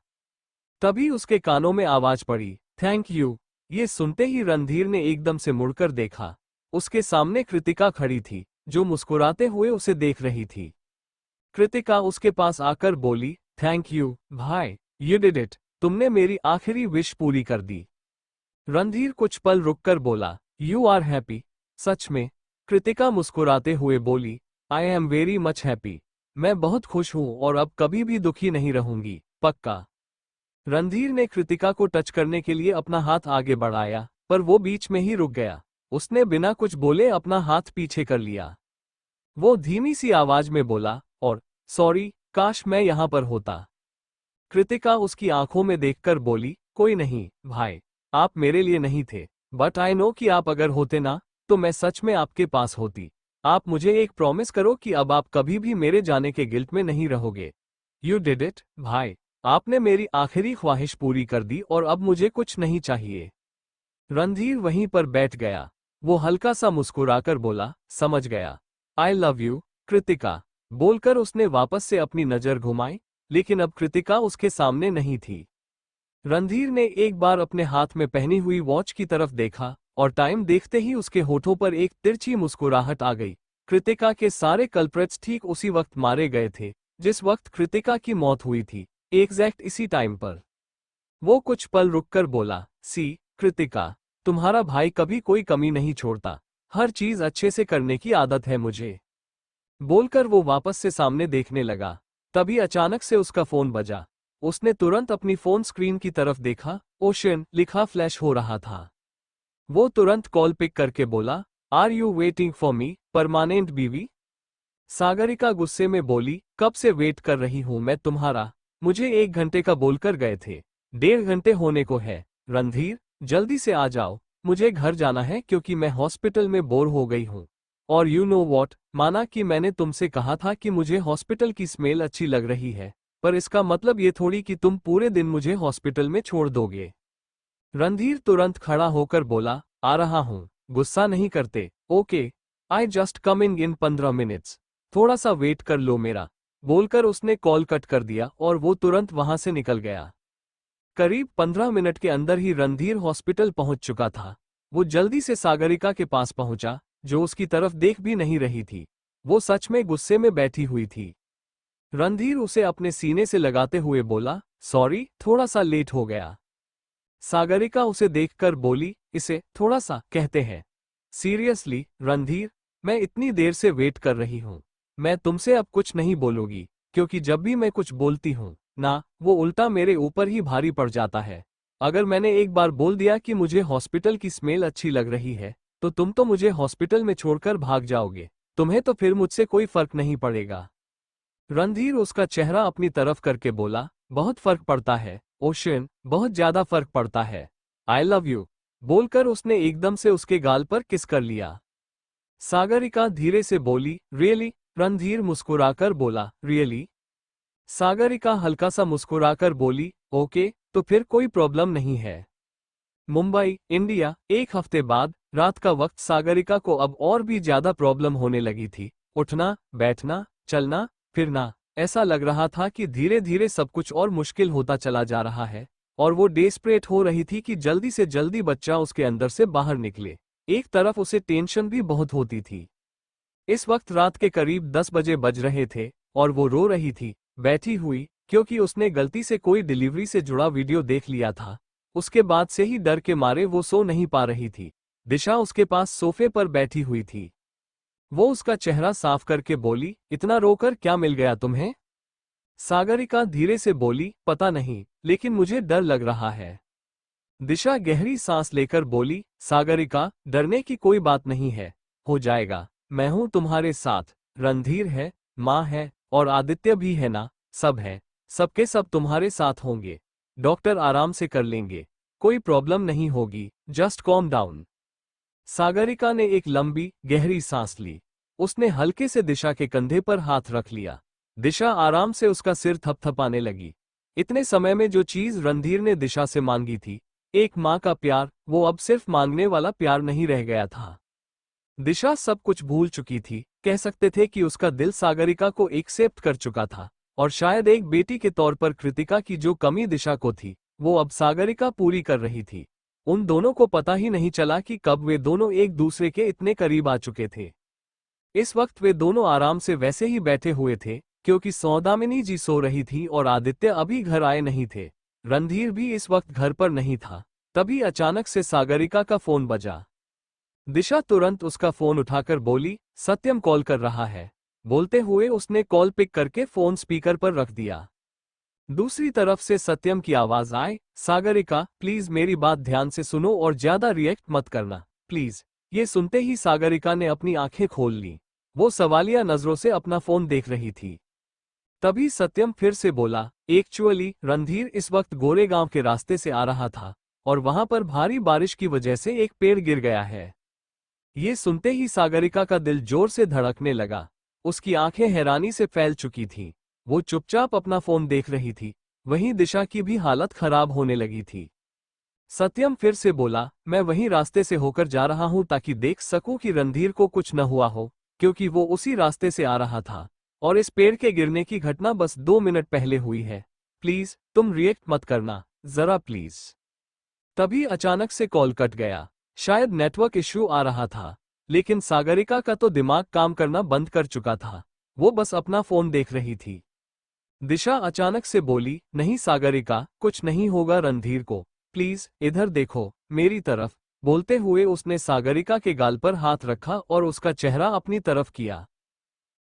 तभी उसके कानों में आवाज पड़ी, थैंक यू। ये सुनते ही रणधीर ने एकदम से मुड़कर देखा। उसके सामने कृतिका खड़ी थी, जो मुस्कुराते हुए उसे देख रही थी। कृतिका उसके पास आकर बोली, थैंक यू भाई, यू डिड इट। तुमने मेरी आखिरी विश पूरी कर दी। रणधीर कुछ पल रुककर बोला, यू आर हैप्पी? सच में? कृतिका मुस्कुराते हुए बोली, आई एम वेरी मच हैप्पी। मैं बहुत खुश हूं और अब कभी भी दुखी नहीं रहूंगी, पक्का। रणधीर ने कृतिका को टच करने के लिए अपना हाथ आगे बढ़ाया, पर वो बीच में ही रुक गया। उसने बिना कुछ बोले अपना हाथ पीछे कर लिया। वो धीमी सी आवाज में बोला, और सॉरी, काश मैं यहां पर होता। कृतिका उसकी आंखों में देखकर बोली, कोई नहीं भाई, आप मेरे लिए नहीं थे, बट आई नो कि आप अगर होते ना, तो मैं सच में आपके पास होती। आप मुझे एक प्रॉमिस करो कि अब आप कभी भी मेरे जाने के गिल्ट में नहीं रहोगे। यू डिड इट भाई। आपने मेरी आखिरी ख्वाहिश पूरी कर दी और अब मुझे कुछ नहीं चाहिए। रणधीर वहीं पर बैठ गया। वो हल्का सा मुस्कुराकर बोला, समझ गया। आई लव यू कृतिका। बोलकर उसने वापस से अपनी नजर घुमाई, लेकिन अब कृतिका उसके सामने नहीं थी। रणधीर ने एक बार अपने हाथ में पहनी हुई वॉच की तरफ देखा, और टाइम देखते ही उसके होठों पर एक तिरछी मुस्कुराहट आ गई। कृतिका के सारे कल्प्रेट्स ठीक उसी वक्त मारे गए थे, जिस वक्त कृतिका की मौत हुई थी, एग्जैक्ट इसी टाइम पर। वो कुछ पल रुककर बोला, कृतिका, तुम्हारा भाई कभी कोई कमी नहीं छोड़ता। हर चीज अच्छे से करने की आदत है मुझे। बोलकर वो वापस से सामने देखने लगा। तभी अचानक से उसका फोन बजा। उसने तुरंत अपनी फोन स्क्रीन की तरफ देखा। ओशन लिखा फ्लैश हो रहा था। वो तुरंत कॉल पिक करके बोला, are you waiting for me, permanent बीवी? सागरिका गुस्से में बोली, कब से वेट कर रही हूं मैं तुम्हारा? मुझे 1 घंटे का बोलकर गए थे, 1.5 घंटे होने को है। रणधीर, जल्दी से आ जाओ। मुझे घर जाना है क्योंकि मैं हॉस्पिटल में बोर हो गई हूँ। और यू नो वॉट, माना कि मैंने तुमसे कहा था कि मुझे हॉस्पिटल की स्मेल अच्छी लग रही है, पर इसका मतलब ये थोड़ी कि तुम पूरे दिन मुझे हॉस्पिटल में छोड़ दोगे। रणधीर तुरंत खड़ा होकर बोला, आ रहा हूँ, गुस्सा नहीं करते, okay, I just coming in 15 minutes, थोड़ा सा वेट कर लो मेरा। बोलकर उसने कॉल कट कर दिया और वो तुरंत वहां से निकल गया। करीब 15 मिनट के अंदर ही रणधीर हॉस्पिटल पहुंच चुका था। वो जल्दी से सागरिका के पास पहुंचा, जो उसकी तरफ देख भी नहीं रही थी। वो सच में गुस्से में बैठी हुई थी। रणधीर उसे अपने सीने से लगाते हुए बोला, सॉरी, थोड़ा सा लेट हो गया। सागरिका उसे देखकर बोली, इसे थोड़ा सा कहते हैं? सीरियसली रणधीर, मैं इतनी देर से वेट कर रही हूं। मैं तुमसे अब कुछ नहीं बोलूंगी, क्योंकि जब भी मैं कुछ बोलती हूं ना, वो उल्टा मेरे ऊपर ही भारी पड़ जाता है। अगर मैंने एक बार बोल दिया कि मुझे हॉस्पिटल की स्मेल अच्छी लग रही है, तो तुम तो मुझे हॉस्पिटल में छोड़कर भाग जाओगे। तुम्हें तो फिर मुझसे कोई फर्क नहीं पड़ेगा। रणधीर उसका चेहरा अपनी तरफ करके बोला, बहुत फर्क पड़ता है ओशन, बहुत ज्यादा फर्क पड़ता है। आई लव यू। बोलकर उसने एकदम से उसके गाल पर किस कर लिया। सागरिका धीरे से बोली, रियली? रणधीर मुस्कुराकर बोला, रियली? सागरिका हल्का सा मुस्कुराकर बोली, ओके, तो फिर कोई प्रॉब्लम नहीं है। मुंबई, इंडिया। एक हफ्ते बाद रात का वक्त सागरिका को अब और भी ज्यादा प्रॉब्लम होने लगी थी। उठना, बैठना, चलना, फिरना, ऐसा लग रहा था कि धीरे धीरे सब कुछ और मुश्किल होता चला जा रहा है, और वो डेस्परेट हो रही थी कि जल्दी से जल्दी बच्चा उसके अंदर से बाहर निकले। एक तरफ उसे टेंशन भी बहुत होती थी। इस वक्त रात के करीब 10 बजे बज रहे थे, और वो रो रही थी, बैठी हुई, क्योंकि उसने गलती से कोई डिलीवरी से जुड़ा वीडियो देख लिया था। उसके बाद से ही डर के मारे वो सो नहीं पा रही थी। दिशा उसके पास सोफे पर बैठी हुई थी। वो उसका चेहरा साफ करके बोली, इतना रोकर क्या मिल गया तुम्हें? सागरिका धीरे से बोली, पता नहीं, लेकिन मुझे डर लग रहा है। दिशा गहरी सांस लेकर बोली, सागरिका, डरने की कोई बात नहीं है, हो जाएगा, मैं हूं तुम्हारे साथ। रणधीर है, माँ है, और आदित्य भी है ना, सब है, सबके सब तुम्हारे साथ होंगे। डॉक्टर आराम से कर लेंगे, कोई प्रॉब्लम नहीं होगी, जस्ट कॉम डाउन। सागरिका ने एक लंबी गहरी सांस ली। उसने हल्के से दिशा के कंधे पर हाथ रख लिया। दिशा आराम से उसका सिर थपथपाने लगी। इतने समय में जो चीज रणधीर ने दिशा से मांगी थी, एक माँ का प्यार, वो अब सिर्फ मांगने वाला प्यार नहीं रह गया था। दिशा सब कुछ भूल चुकी थी, कह सकते थे कि उसका दिल सागरिका को एक्सेप्ट कर चुका था, और शायद एक बेटी के तौर पर कृतिका की जो कमी दिशा को थी, वो अब सागरिका पूरी कर रही थी। उन दोनों को पता ही नहीं चला कि कब वे दोनों एक दूसरे के इतने करीब आ चुके थे। इस वक्त वे दोनों आराम से वैसे ही बैठे हुए थे, क्योंकि सौदामिनी जी सो रही थी और आदित्य अभी घर आए नहीं थे। रणधीर भी इस वक्त घर पर नहीं था। तभी अचानक से सागरिका का फोन बजा। दिशा तुरंत उसका फोन उठाकर बोली, सत्यम कॉल कर रहा है। बोलते हुए उसने कॉल पिक करके फोन स्पीकर पर रख दिया। दूसरी तरफ से सत्यम की आवाज आए, सागरिका, प्लीज मेरी बात ध्यान से सुनो और ज्यादा रिएक्ट मत करना, प्लीज। ये सुनते ही सागरिका ने अपनी आंखें खोल ली। वो सवालिया नजरों से अपना फोन देख रही थी। तभी सत्यम फिर से बोला, एक्चुअली रणधीर इस वक्त गोरेगांव के रास्ते से आ रहा था, और वहां पर भारी बारिश की वजह से एक पेड़ गिर गया है। ये सुनते ही सागरिका का दिल जोर से धड़कने लगा। उसकी आंखें हैरानी से फैल चुकी थीं। वो चुपचाप अपना फोन देख रही थी। वहीं दिशा की भी हालत खराब होने लगी थी। सत्यम फिर से बोला, मैं वहीं रास्ते से होकर जा रहा हूं ताकि देख सकूं कि रणधीर को कुछ न हुआ हो, क्योंकि वो उसी रास्ते से आ रहा था, और इस पेड़ के गिरने की घटना बस 2 मिनट पहले हुई है। प्लीज तुम रिएक्ट मत करना, जरा प्लीज। तभी अचानक से कॉल कट गया। शायद नेटवर्क इश्यू आ रहा था, लेकिन सागरिका का तो दिमाग काम करना बंद कर चुका था। वो बस अपना फोन देख रही थी। दिशा अचानक से बोली, नहीं सागरिका, कुछ नहीं होगा रणधीर को, प्लीज इधर देखो, मेरी तरफ। बोलते हुए उसने सागरिका के गाल पर हाथ रखा और उसका चेहरा अपनी तरफ किया।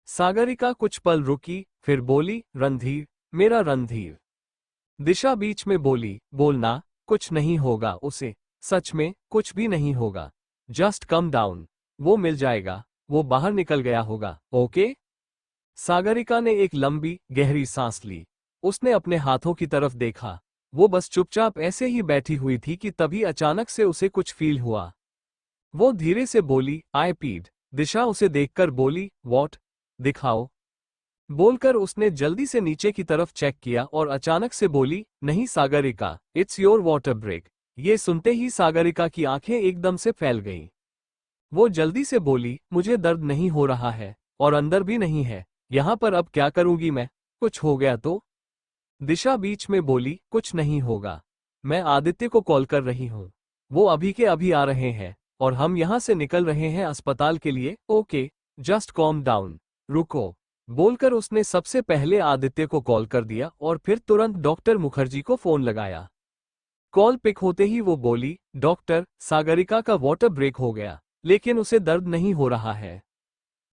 सागरिका कुछ पल रुकी, फिर बोली, रणधीर, मेरा रणधीर। दिशा बीच में बोली, बोलना, कुछ नहीं होगा उसे, सच में कुछ भी नहीं होगा, जस्ट कम डाउन, वो मिल जाएगा, वो बाहर निकल गया होगा, ओके? सागरिका ने एक लंबी गहरी सांस ली। उसने अपने हाथों की तरफ देखा। वो बस चुपचाप ऐसे ही बैठी हुई थी कि तभी अचानक से उसे कुछ फील हुआ। वो धीरे से बोली, आई पीड। दिशा उसे देखकर बोली, वॉट? दिखाओ। बोलकर उसने जल्दी से नीचे की तरफ चेक किया और अचानक से बोली, नहीं Sagarika, it's your water break. ये सुनते ही सागरिका की आंखें एकदम से फैल गईं। वो जल्दी से बोली, मुझे दर्द नहीं हो रहा है और अंदर भी नहीं है, यहाँ पर अब क्या करूंगी मैं? कुछ हो गया तो? दिशा बीच में बोली, कुछ नहीं होगा। मैं आदित्य को कॉल कर रही हूँ। वो अभी के अभी आ रहे हैं और हम यहाँ से निकल रहे हैं अस्पताल के लिए। Okay, just calm down. रुको। बोलकर उसने सबसे पहले आदित्य को कॉल कर दिया और फिर तुरंत डॉक्टर मुखर्जी को फोन लगाया। कॉल पिक होते ही वो बोली, डॉक्टर, सागरिका का वाटर ब्रेक हो गया, लेकिन उसे दर्द नहीं हो रहा है।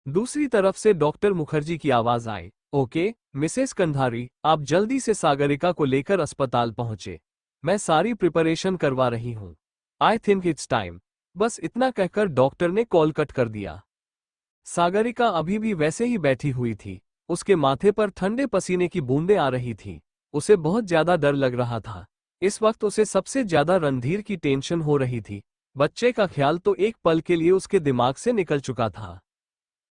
दूसरी तरफ से डॉक्टर मुखर्जी की आवाज आई, ओके मिसेस कंधारी, आप जल्दी से सागरिका को लेकर अस्पताल पहुंचे। मैं सारी प्रिपरेशन करवा रही हूं। I think it's time. बस इतना कहकर डॉक्टर ने कॉल कट कर दिया। सागरिका अभी भी वैसे ही बैठी हुई थी। उसके माथे पर ठंडे पसीने की बूंदें आ रही थी। उसे बहुत ज्यादा डर लग रहा था। इस वक्त उसे सबसे ज्यादा रणधीर की टेंशन हो रही थी। बच्चे का ख्याल तो एक पल के लिए उसके दिमाग से निकल चुका था।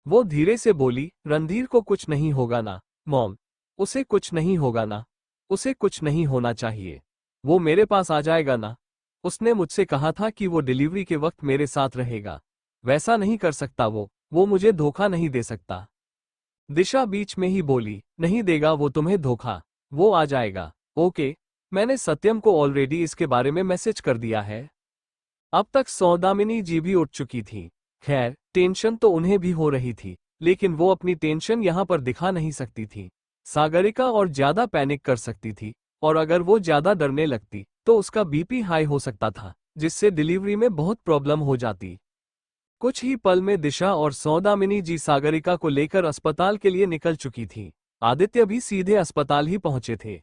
वो धीरे से बोली, रणधीर को कुछ नहीं होगा ना मॉम? उसे कुछ नहीं होगा ना? उसे कुछ नहीं होना चाहिए। वो मेरे पास आ जाएगा ना? उसने मुझसे कहा था कि वो डिलीवरी के वक्त मेरे साथ रहेगा। वैसा नहीं कर सकता वो मुझे धोखा नहीं दे सकता। दिशा बीच में ही बोली, नहीं देगा वो तुम्हें धोखा। वो आ जाएगा। ओके, मैंने सत्यम को ऑलरेडी इसके बारे में मैसेज कर दिया है। अब तक सौदामिनी जी भी उठ चुकी थी। खैर, टेंशन तो उन्हें भी हो रही थी, लेकिन वो अपनी टेंशन यहाँ पर दिखा नहीं सकती थी। सागरिका और ज्यादा पैनिक कर सकती थी, और अगर वो ज्यादा डरने लगती तो उसका बीपी हाई हो सकता था, जिससे डिलीवरी में बहुत प्रॉब्लम हो जाती। कुछ ही पल में दिशा और सौदामिनी जी सागरिका को लेकर अस्पताल के लिए निकल चुकी थी। आदित्य भी सीधे अस्पताल ही पहुंचे थे।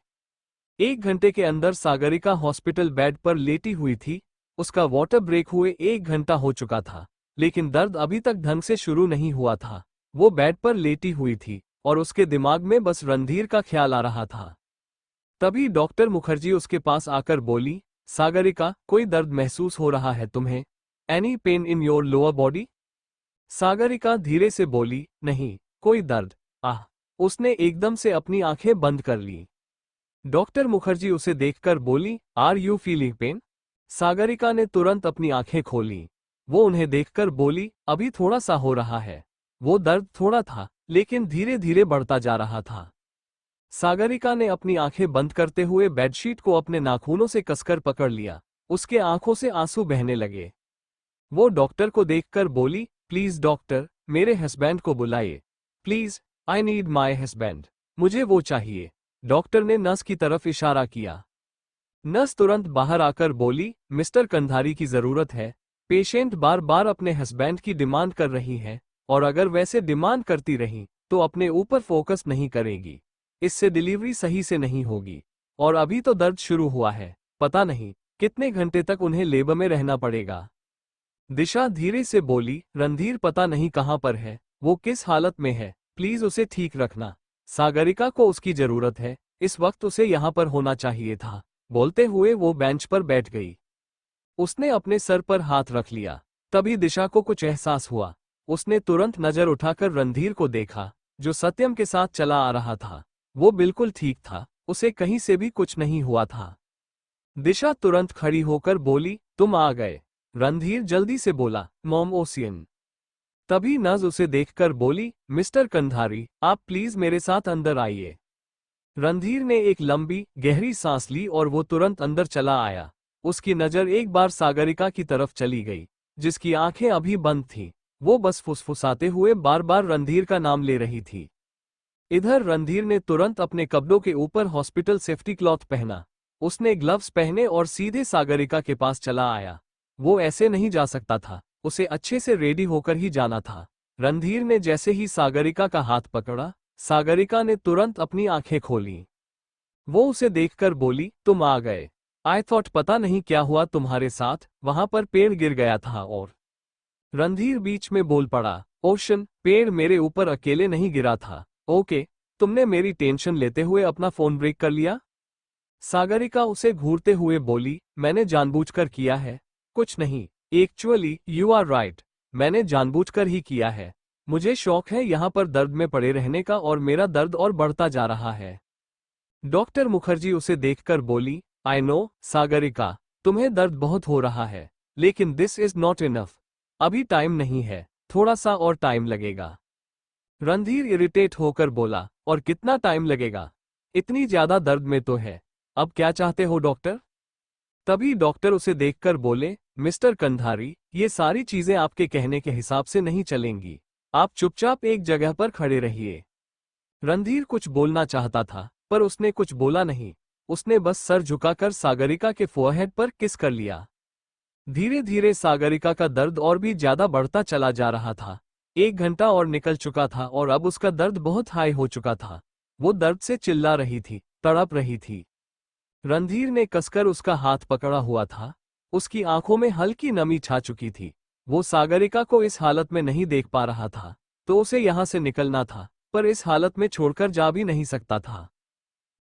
1 घंटे के अंदर सागरिका हॉस्पिटल बेड पर लेटी हुई थी। उसका वाटर ब्रेक हुए 1 घंटा हो चुका था, लेकिन दर्द अभी तक ढंग से शुरू नहीं हुआ था। वो बेड पर लेटी हुई थी और उसके दिमाग में बस रणधीर का ख्याल आ रहा था। तभी डॉक्टर मुखर्जी उसके पास आकर बोली, सागरिका, कोई दर्द महसूस हो रहा है तुम्हें? Any pain in your lower body? Sagarika धीरे से बोली, नहीं, कोई दर्द। आह! उसने एकदम से अपनी आंखें बंद कर ली। डॉक्टर मुखर्जी उसे देखकर बोली, are you feeling pain? Sagarika ने तुरंत अपनी आंखें खोली। वो उन्हें देखकर बोली, अभी थोड़ा सा हो रहा है। वो दर्द थोड़ा था, लेकिन धीरे धीरे बढ़ता जा रहा था। सागरिका ने अपनी आंखें बंद करते हुए बेडशीट को अपने नाखूनों से कसकर पकड़ लिया। उसके आंखों से आंसू बहने लगे। वो डॉक्टर को देखकर बोली, प्लीज डॉक्टर, मेरे हस्बैंड को बुलाइए। Please, I need my husband. मुझे वो चाहिए। डॉक्टर ने नर्स की तरफ इशारा किया। नर्स तुरंत बाहर आकर बोली, मिस्टर कंधारी की जरूरत है। पेशेंट बार बार अपने हस्बैंड की डिमांड कर रही है, और अगर वैसे डिमांड करती रही तो अपने ऊपर फोकस नहीं करेगी। इससे डिलीवरी सही से नहीं होगी, और अभी तो दर्द शुरू हुआ है। पता नहीं कितने घंटे तक उन्हें लेबर में रहना पड़ेगा। दिशा धीरे से बोली, रणधीर पता नहीं कहाँ पर है, वो किस हालत में है, प्लीज उसे ठीक रखना। सागरिका को उसकी जरूरत है, इस वक्त उसे यहाँ पर होना चाहिए था। बोलते हुए वो बेंच पर बैठ गई। उसने अपने सर पर हाथ रख लिया। तभी दिशा को कुछ एहसास हुआ। उसने तुरंत नजर उठाकर रणधीर को देखा, जो सत्यम के साथ चला आ रहा था। वो बिल्कुल ठीक था, उसे कहीं से भी कुछ नहीं हुआ था। दिशा तुरंत खड़ी होकर बोली, तुम आ गए। रणधीर जल्दी से बोला, मॉम ओसियन। तभी नज उसे देखकर बोली, मिस्टर कंधारी, आप प्लीज मेरे साथ अंदर आइए। रणधीर ने एक लंबी गहरी सांस ली और वो तुरंत अंदर चला आया। उसकी नजर एक बार सागरिका की तरफ चली गई, जिसकी आंखें अभी बंद थीं। वो बस फुसफुसाते हुए बार बार रणधीर का नाम ले रही थी। इधर रणधीर ने तुरंत अपने कपड़ों के ऊपर हॉस्पिटल सेफ्टी क्लॉथ पहना। उसने ग्लव्स पहने और सीधे सागरिका के पास चला आया। वो ऐसे नहीं जा सकता था, उसे अच्छे से रेडी होकर ही जाना था। रणधीर ने जैसे ही सागरिका का हाथ पकड़ा, सागरिका ने तुरंत अपनी आंखें खोली। वो उसे देखकर बोली, तुम आ गए। आई थॉट पता नहीं क्या हुआ तुम्हारे साथ, वहां पर पेड़ गिर गया था और। रणधीर बीच में बोल पड़ा, ओशन, पेड़ मेरे ऊपर अकेले नहीं गिरा था। ओके, तुमने मेरी टेंशन लेते हुए अपना फोन ब्रेक कर लिया। सागरिका उसे घूरते हुए बोली, मैंने जानबूझकर किया है। कुछ नहीं, एक्चुअली यू आर राइट, मैंने जानबूझकर ही किया है। मुझे शौक है यहाँ पर दर्द में पड़े रहने का और मेरा दर्द और बढ़ता जा रहा है। डॉक्टर मुखर्जी उसे देखकर बोली, आई नो सागरिका, तुम्हें दर्द बहुत हो रहा है, लेकिन दिस इज नॉट इनफ। अभी टाइम नहीं है, थोड़ा सा और टाइम लगेगा। रणधीर इरिटेट होकर बोला, और कितना टाइम लगेगा? इतनी ज्यादा दर्द में तो है। अब क्या चाहते हो डॉक्टर? तभी डॉक्टर उसे देखकर बोले, मिस्टर कंधारी, ये सारी चीजें आपके कहने के हिसाब से नहीं चलेंगी। आप चुपचाप एक जगह पर खड़े रहिए। रणधीर कुछ बोलना चाहता था, पर उसने कुछ बोला नहीं। उसने बस सर झुकाकर सागरिका के फोरहेड पर किस कर लिया। धीरे धीरे सागरिका का दर्द और भी ज्यादा बढ़ता चला जा रहा था। 1 घंटा और निकल चुका था और अब उसका दर्द बहुत हाई हो चुका था। वो दर्द से चिल्ला रही थी, तड़प रही थी। रणधीर ने कसकर उसका हाथ पकड़ा हुआ था। उसकी आंखों में हल्की नमी छा चुकी थी। वो सागरिका को इस हालत में नहीं देख पा रहा था, तो उसे यहां से निकलना था, पर इस हालत में छोड़कर जा भी नहीं सकता था।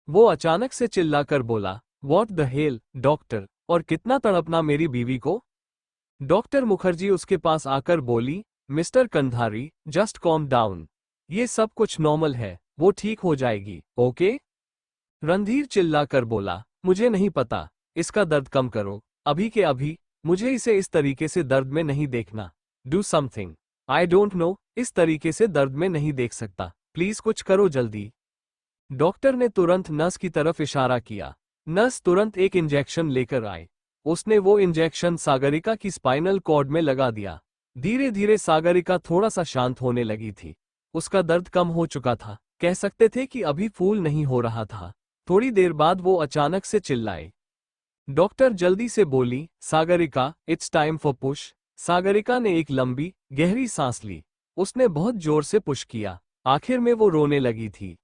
वो अचानक से चिल्लाकर बोला, व्हाट द हेल डॉक्टर, और कितना तड़पना मेरी बीवी को। डॉक्टर मुखर्जी उसके पास आकर बोली, mister Kandhari, just calm down. ये सब कुछ नॉर्मल है, वो ठीक हो जाएगी, ओके? रणधीर चिल्लाकर बोला, मुझे नहीं पता, इसका दर्द कम करो, अभी के अभी। मुझे इसे इस तरीके से दर्द में नहीं देखना। Do something. I don't know, इस तरीके से दर्द में नहीं देख सकता, प्लीज कुछ करो जल्दी। डॉक्टर ने तुरंत नर्स की तरफ इशारा किया। नर्स तुरंत एक इंजेक्शन लेकर आए। उसने वो इंजेक्शन सागरिका की स्पाइनल कॉर्ड में लगा दिया। धीरे धीरे सागरिका थोड़ा सा शांत होने लगी थी। उसका दर्द कम हो चुका था, कह सकते थे कि अभी फूल नहीं हो रहा था। थोड़ी देर बाद वो अचानक से चिल्लाए। डॉक्टर जल्दी से बोली, Sagarika, it's time for push. Sagarika ने एक लंबी गहरी सांस ली। उसने बहुत जोर से पुश किया। आखिर में वो रोने लगी थी।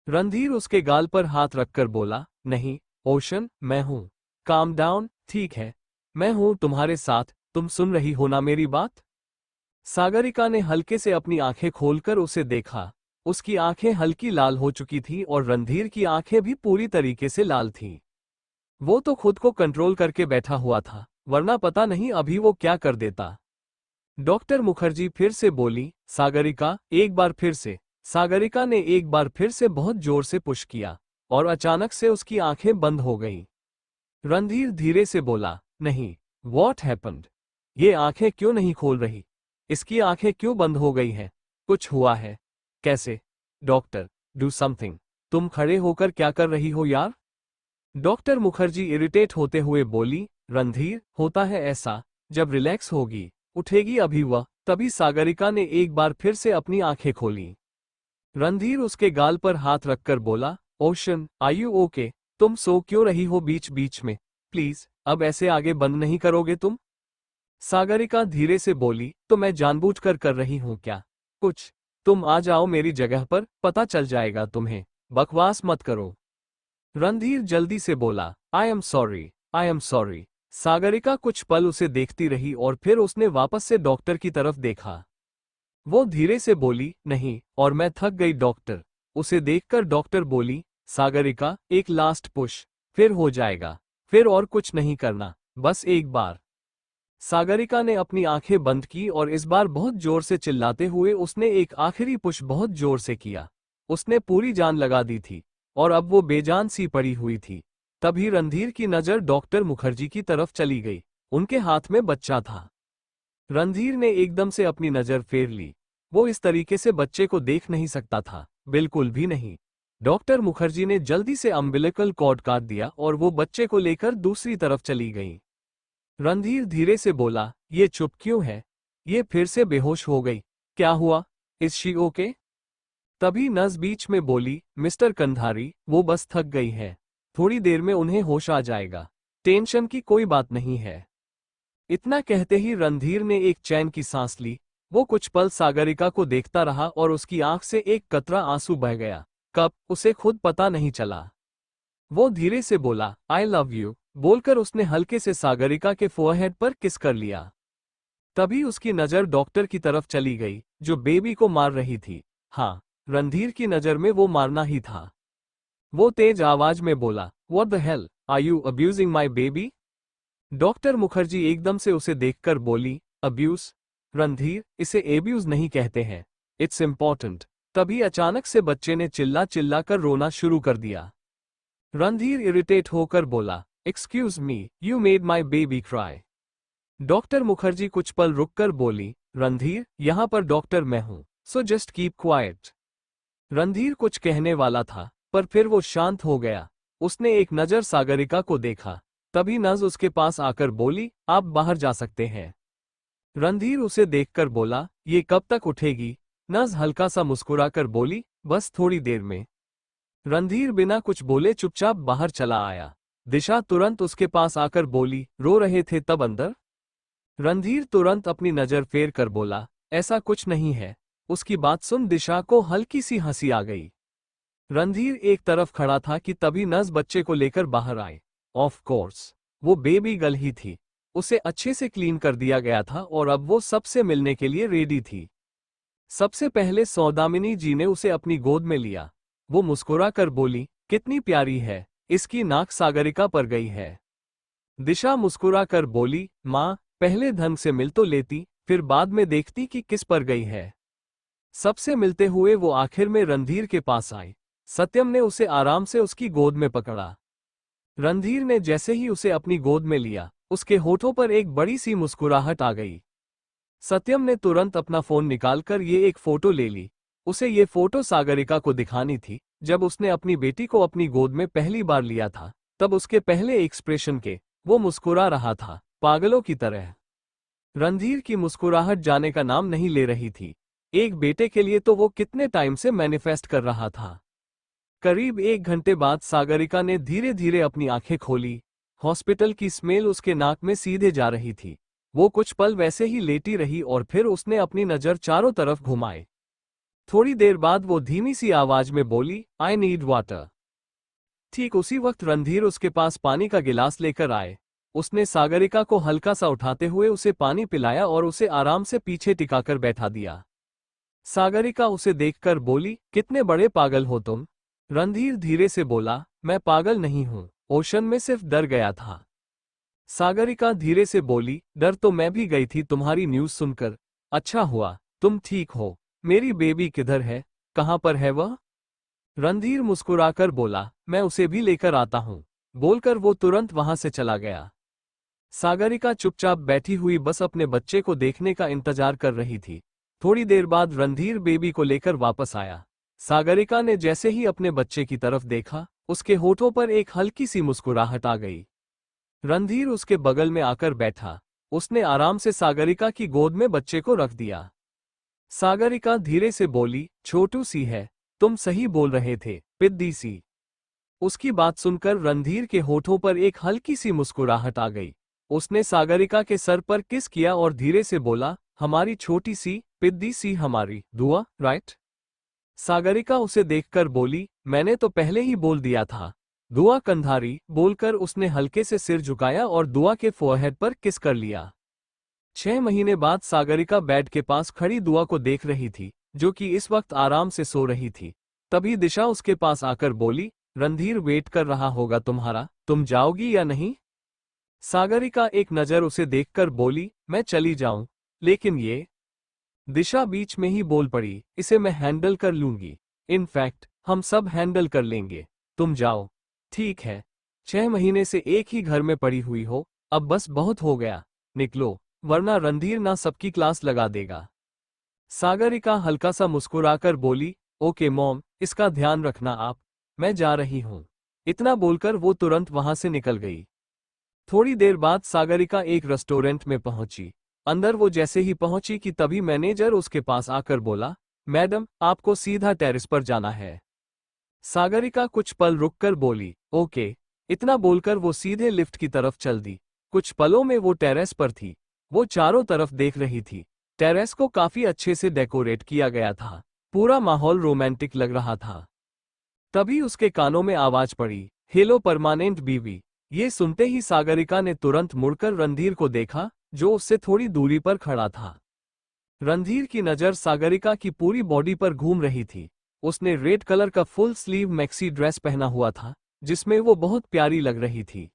रणधीर उसके गाल पर हाथ रखकर बोला, नहीं ओशन, मैं हूं। काम डाउन, ठीक है, मैं हूं तुम्हारे साथ, तुम सुन रही हो ना मेरी बात? सागरिका ने हल्के से अपनी आंखें खोलकर उसे देखा। उसकी आंखें हल्की लाल हो चुकी थी और रणधीर की आंखें भी पूरी तरीके से लाल थीं। वो तो खुद को कंट्रोल करके बैठा हुआ था, वरना पता नहीं अभी वो क्या कर देता। डॉक्टर मुखर्जी फिर से बोली, सागरिका, एक बार फिर से। सागरिका ने एक बार फिर से बहुत जोर से पुश किया और अचानक से उसकी आंखें बंद हो गईं। रणधीर धीरे से बोला, नहीं, व्हाट हैपेंड? ये आंखें क्यों नहीं खोल रही? इसकी आंखें क्यों बंद हो गई हैं? कुछ हुआ है? कैसे? Doctor, do something. तुम खड़े होकर क्या कर रही हो यार? डॉक्टर मुखर्जी इरिटेट होते हुए बोली, रणधीर, होता है ऐसा, जब रिलैक्स होगी, उठेगी अभी वह। तभी सागरिका ने एक बार फिर से अपनी आंखें खोली। रणधीर उसके गाल पर हाथ रखकर बोला, ओशन, आर यू ओके? तुम सो क्यों रही हो बीच बीच में? प्लीज, अब ऐसे आगे बंद नहीं करोगे तुम? सागरिका धीरे से बोली, तो मैं जानबूझकर कर रही हूं क्या कुछ? तुम आ जाओ मेरी जगह पर, पता चल जाएगा तुम्हें। बकवास मत करो। रणधीर जल्दी से बोला, I am sorry, I am sorry. Sagarika कुछ पल उसे देखती रही और फिर उसने वापस से डॉक्टर की तरफ देखा। वो धीरे से बोली, नहीं, और मैं थक गई डॉक्टर। उसे देखकर डॉक्टर बोली, सागरिका, एक लास्ट पुश, फिर हो जाएगा। फिर और कुछ नहीं करना, बस एक बार। सागरिका ने अपनी आंखें बंद की और इस बार बहुत जोर से चिल्लाते हुए उसने एक आखिरी पुश बहुत जोर से किया। उसने पूरी जान लगा दी थी और अब वो बेजान सी पड़ी हुई थी। तभी रणधीर की नजर डॉक्टर मुखर्जी की तरफ चली गई। उनके हाथ में बच्चा था। रणधीर ने एकदम से अपनी नजर फेर ली। वो इस तरीके से बच्चे को देख नहीं सकता था, बिल्कुल भी नहीं। डॉक्टर मुखर्जी ने जल्दी से अम्बिलिकल कॉर्ड काट दिया और वो बच्चे को लेकर दूसरी तरफ चली गई। रणधीर धीरे से बोला, ये चुप क्यों है? ये फिर से बेहोश हो गई, क्या हुआ? Is she okay? तभी नर्स बीच में बोली, मिस्टर कंधारी, वो बस थक गई है, थोड़ी देर में उन्हें होश आ जाएगा, टेंशन की कोई बात नहीं है। इतना कहते ही रणधीर ने एक चैन की सांस ली। वो कुछ पल सागरिका को देखता रहा और उसकी आंख से एक कतरा आंसू बह गया। कब, उसे खुद पता नहीं चला। वो धीरे से बोला, आई लव यू, बोलकर उसने हल्के से सागरिका के फोरहेड पर किस कर लिया। तभी उसकी नजर डॉक्टर की तरफ चली गई, जो बेबी को मार रही थी। हाँ, रणधीर की नजर में वो मारना ही था। वो तेज आवाज में बोला, What the hell, are you abusing my baby? Doctor Mukherjee एकदम से उसे देखकर बोली, अब्यूज? रणधीर, इसे एब्यूज नहीं कहते हैं, इट्स इम्पॉर्टेंट। तभी अचानक से बच्चे ने चिल्ला चिल्ला कर रोना शुरू कर दिया। रणधीर इरिटेट होकर बोला, excuse me, you made my baby cry. Doctor Mukherjee कुछ पल रुककर बोली, रणधीर, यहां पर डॉक्टर मैं हूं, so just keep quiet. Randhir कुछ कहने वाला था, पर फिर वो शांत हो गया। उसने एक नजर सागरिका को देखा, तभी नज उसके पास आकर बोली, आप बाहर जा सकते हैं। रणधीर उसे देखकर बोला, ये कब तक उठेगी? नज हल्का सा मुस्कुराकर बोली, बस थोड़ी देर में। रणधीर बिना कुछ बोले चुपचाप बाहर चला आया। दिशा तुरंत उसके पास आकर बोली, रो रहे थे तब अंदर? रणधीर तुरंत अपनी नजर फेर कर बोला, ऐसा कुछ नहीं है। उसकी बात सुन दिशा को हल्की सी हंसी आ गई। रणधीर एक तरफ खड़ा था कि तभी नज बच्चे को लेकर बाहर आए। ऑफ कोर्स, वो बेबी गर्ल ही थी। उसे अच्छे से क्लीन कर दिया गया था और अब वो सबसे मिलने के लिए रेडी थी। सबसे पहले सौदामिनी जी ने उसे अपनी गोद में लिया। वो मुस्कुरा कर बोली, कितनी प्यारी है, इसकी नाक सागरिका पर गई है। दिशा मुस्कुरा कर बोली, माँ, पहले ढंग से मिल तो लेती, फिर बाद में देखती कि किस पर गई है। सबसे मिलते हुए वो आखिर में रणधीर के पास आई। सत्यम ने उसे आराम से उसकी गोद में पकड़ा। रणधीर ने जैसे ही उसे अपनी गोद में लिया, उसके होठों पर एक बड़ी सी मुस्कुराहट आ गई। सत्यम ने तुरंत अपना फोन निकालकर ये एक फोटो ले ली। उसे ये फोटो सागरिका को दिखानी थी। जब उसने अपनी बेटी को अपनी गोद में पहली बार लिया था, तब उसके पहले एक्सप्रेशन के वो मुस्कुरा रहा था, पागलों की तरह। रणधीर की मुस्कुराहट जाने का नाम नहीं ले रही थी। एक बेटे के लिए तो वो कितने टाइम से मैनिफेस्ट कर रहा था। करीब 1 घंटे बाद सागरिका ने धीरे धीरे अपनी आंखें खोली। हॉस्पिटल की स्मेल उसके नाक में सीधे जा रही थी। वो कुछ पल वैसे ही लेटी रही और फिर उसने अपनी नजर चारों तरफ घुमाए। थोड़ी देर बाद वो धीमी सी आवाज में बोली, आई नीड वाटर। ठीक उसी वक्त रणधीर उसके पास पानी का गिलास लेकर आए। उसने सागरिका को हल्का सा उठाते हुए उसे पानी पिलाया और उसे आराम से पीछे टिकाकर बैठा दिया। सागरिका उसे देखकर बोली, कितने बड़े पागल हो तुम। रणधीर धीरे से बोला, मैं पागल नहीं हूं, ओशन में सिर्फ डर गया था। सागरिका धीरे से बोली, डर तो मैं भी गई थी तुम्हारी न्यूज़ सुनकर। अच्छा हुआ तुम ठीक हो। मेरी बेबी किधर है, कहां पर है वह? रणधीर मुस्कुराकर बोला, मैं उसे भी लेकर आता हूं। बोलकर वो तुरंत वहां से चला गया। सागरिका चुपचाप बैठी हुई बस अपने बच्चे को देखने का इंतजार कर रही थी। थोड़ी देर बाद रणधीर बेबी को लेकर वापस आया। सागरिका ने जैसे ही अपने बच्चे की तरफ देखा, उसके होठों पर एक हल्की सी मुस्कुराहट आ गई। रणधीर उसके बगल में आकर बैठा। उसने आराम से सागरिका की गोद में बच्चे को रख दिया। सागरिका धीरे से बोली, छोटू सी है, तुम सही बोल रहे थे, पिद्दी सी। उसकी बात सुनकर रणधीर के होठों पर एक हल्की सी मुस्कुराहट आ गई। उसने सागरिका के सर पर किस किया और धीरे से बोला, हमारी छोटी सी पिद्दी सी हमारी दुआ, राइट? सागरिका उसे देखकर बोली, मैंने तो पहले ही बोल दिया था, दुआ कंधारी। बोलकर उसने हल्के से सिर झुकाया और दुआ के फोरहेड पर किस कर लिया। 6 महीने बाद सागरिका बेड के पास खड़ी दुआ को देख रही थी, जो कि इस वक्त आराम से सो रही थी। तभी दिशा उसके पास आकर बोली, रणधीर वेट कर रहा होगा तुम्हारा, तुम जाओगी या नहीं? सागरिका एक नजर उसे देखकर बोली, मैं चली जाऊं, लेकिन ये। दिशा बीच में ही बोल पड़ी, इसे मैं हैंडल कर लूंगी। इनफैक्ट हम सब हैंडल कर लेंगे, तुम जाओ। ठीक है, 6 महीने से एक ही घर में पड़ी हुई हो, अब बस बहुत हो गया, निकलो, वरना रणधीर ना सबकी क्लास लगा देगा। सागरिका हल्का सा मुस्कुराकर बोली, ओके मॉम, इसका ध्यान रखना आप, मैं जा रही हूं। इतना बोलकर वो तुरंत वहां से निकल गई। थोड़ी देर बाद सागरिका एक रेस्टोरेंट में पहुंची। अंदर वो जैसे ही पहुंची कि तभी मैनेजर उसके पास आकर बोला, मैडम, आपको सीधा टेरेस पर जाना है। सागरिका कुछ पल रुककर बोली, ओके। इतना बोलकर वो सीधे लिफ्ट की तरफ चल दी। कुछ पलों में वो टेरेस पर थी। वो चारों तरफ देख रही थी। टेरेस को काफी अच्छे से डेकोरेट किया गया था। पूरा माहौल रोमांटिक लग रहा था। तभी उसके कानों में आवाज पड़ी, हेलो परमानेंट बीवी। ये सुनते ही सागरिका ने तुरंत मुड़कर रणधीर को देखा, जो उससे थोड़ी दूरी पर खड़ा था। रणधीर की नजर सागरिका की पूरी बॉडी पर घूम रही थी। उसने रेड कलर का फुल स्लीव मैक्सी ड्रेस पहना हुआ था, जिसमें वो बहुत प्यारी लग रही थी।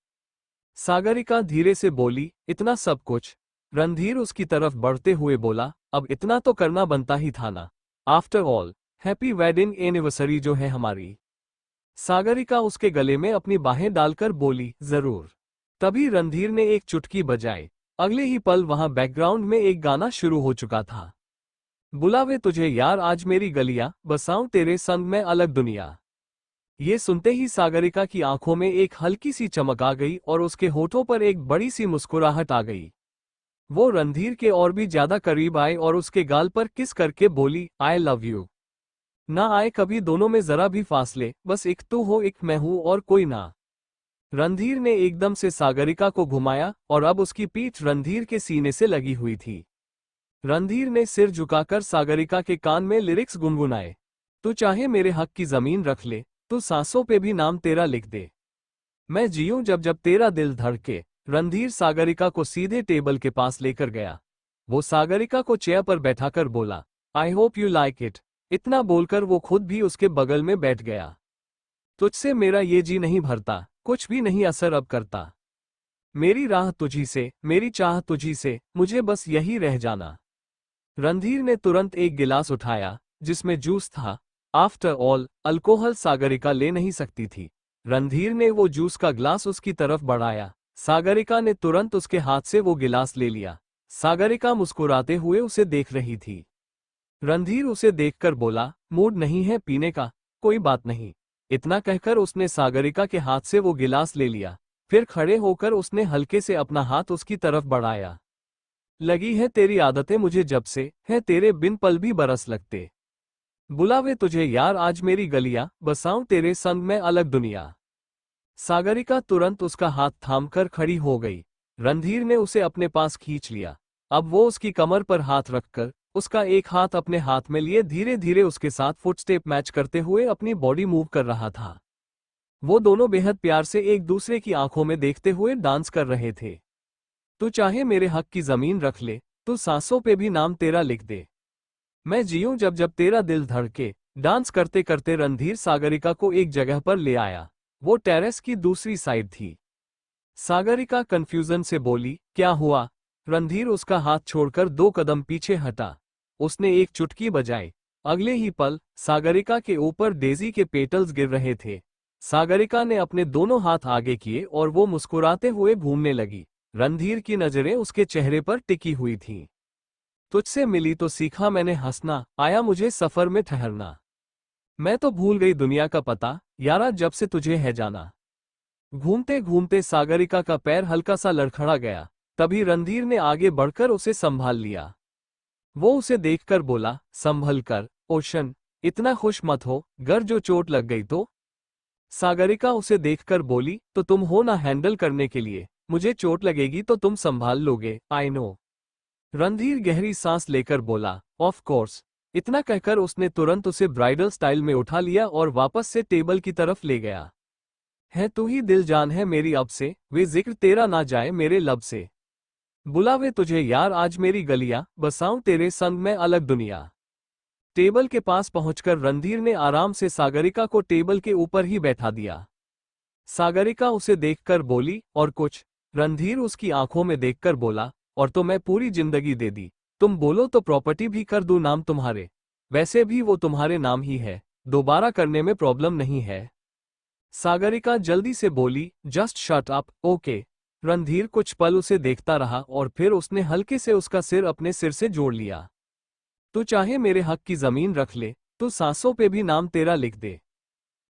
सागरिका धीरे से बोली, इतना सब कुछ? रणधीर उसकी तरफ बढ़ते हुए बोला, अब इतना तो करना बनता ही था ना। After all, happy wedding anniversary जो है हमारी। सागरिका उसके गले में अपनी बाहें डालकर बोली, जरूर। तभी रणधीर ने एक चुटकी बजाई। अगले ही पल वहां बैकग्राउंड में एक गाना शुरू हो चुका था। बुलावे तुझे यार आज मेरी गलियां, बसाऊं तेरे संग में अलग दुनिया। ये सुनते ही सागरिका की आंखों में एक हल्की सी चमक आ गई और उसके होठों पर एक बड़ी सी मुस्कुराहट आ गई। वो रणधीर के और भी ज्यादा करीब आए और उसके गाल पर किस करके बोली, आई लव यू। ना आए कभी दोनों में जरा भी फासले, बस एक तू हो एक मैं हूं और कोई ना। रणधीर ने एकदम से सागरिका को घुमाया और अब उसकी पीठ रणधीर के सीने से लगी हुई थी। रणधीर ने सिर झुकाकर सागरिका के कान में लिरिक्स गुनगुनाए। तू चाहे मेरे हक की जमीन रख ले, तू सांसों पे भी नाम तेरा लिख दे, मैं जीऊं जब जब तेरा दिल धड़के। रणधीर सागरिका को सीधे टेबल के पास लेकर गया। वो सागरिका को चेयर पर बैठाकर बोला, I hope you like it. इतना बोलकर वो खुद भी उसके बगल में बैठ गया। तुझसे मेरा ये जी नहीं भरता, कुछ भी नहीं असर अब करता। मेरी राह तुझी से, मेरी चाह तुझी से, मुझे बस यही रह जाना। रणधीर ने तुरंत एक गिलास उठाया जिसमें जूस था। आफ्टर ऑल, अल्कोहल सागरिका ले नहीं सकती थी। रणधीर ने वो जूस का ग्लास उसकी तरफ बढ़ाया। सागरिका ने तुरंत उसके हाथ से वो गिलास ले लिया। सागरिका मुस्कुराते हुए उसे देख रही थी। रणधीर उसे देखकर बोला, मूड नहीं है पीने का? कोई बात नहीं। इतना कहकर उसने सागरिका के हाथ से वो गिलास ले लिया। फिर खड़े होकर उसने हल्के से अपना हाथ उसकी तरफ बढ़ाया। लगी है तेरी आदतें मुझे जब से, है तेरे बिन पल भी बरस लगते। बुलावे तुझे यार आज मेरी गलियां, बसाऊं तेरे संग में अलग दुनिया। सागरिका तुरंत उसका हाथ थामकर खड़ी हो गई। रणधीर ने उसे अपने पास खींच लिया। अब वो उसकी कमर पर हाथ रखकर उसका एक हाथ अपने हाथ में लिए धीरे धीरे उसके साथ फुटस्टेप मैच करते हुए अपनी बॉडी मूव कर रहा था। वो दोनों बेहद प्यार से एक दूसरे की आंखों में देखते हुए डांस कर रहे थे। तू चाहे मेरे हक की जमीन रख ले, तू सांसों पे भी नाम तेरा लिख दे, मैं जीऊं जब जब तेरा दिल धड़के। डांस करते करते रणधीर सागरिका को एक जगह पर ले आया। वो टेरेस की दूसरी साइड थी। सागरिका कंफ्यूजन से बोली, क्या हुआ? रणधीर उसका हाथ छोड़कर 2 कदम पीछे हटा। उसने एक चुटकी बजाई। अगले ही पल सागरिका के ऊपर डेजी के पेटल्स गिर रहे थे। सागरिका ने अपने दोनों हाथ आगे किए और वो मुस्कुराते हुए घूमने लगी। रणधीर की नजरें उसके चेहरे पर टिकी हुई थीं। तुझसे मिली तो सीखा मैंने हंसना, आया मुझे सफर में ठहरना। मैं तो भूल गई दुनिया का पता, यारा जब से तुझे है जाना। घूमते घूमते सागरिका का पैर हल्का सा लड़खड़ा गया। तभी रणधीर ने आगे बढ़कर उसे संभाल लिया। वो उसे देखकर बोला, संभल कर ओशन, इतना खुश मत हो, गर जो चोट लग गई तो। सागरिका उसे देखकर बोली, तो तुम हो ना हैंडल करने के लिए, मुझे चोट लगेगी तो तुम संभाल लोगे, आई नो। रणधीर गहरी सांस लेकर बोला, ऑफ कोर्स। इतना कहकर उसने तुरंत उसे ब्राइडल स्टाइल में उठा लिया और वापस से टेबल की तरफ ले गया। है तू ही दिल जान है मेरी अब से, वे जिक्र तेरा ना जाए मेरे लब से। बुलावे तुझे यार आज मेरी गलियां, बसाऊं तेरे संग में अलग दुनिया। टेबल के पास पहुंचकर रणधीर ने आराम से सागरिका को टेबल के ऊपर ही बैठा दिया। सागरिका उसे देखकर बोली, और कुछ? रणधीर उसकी आंखों में देखकर बोला, और तो मैं पूरी जिंदगी दे दी। तुम बोलो तो प्रॉपर्टी भी कर दूं नाम तुम्हारे, वैसे भी वो तुम्हारे नाम ही है, दोबारा करने में प्रॉब्लम नहीं है। सागरिका जल्दी से बोली, just shut up, okay. Randhir कुछ पल उसे देखता रहा और फिर उसने हल्के से उसका सिर अपने सिर से जोड़ लिया। तू चाहे मेरे हक की जमीन रख ले, तू सांसों पे भी नाम तेरा लिख दे,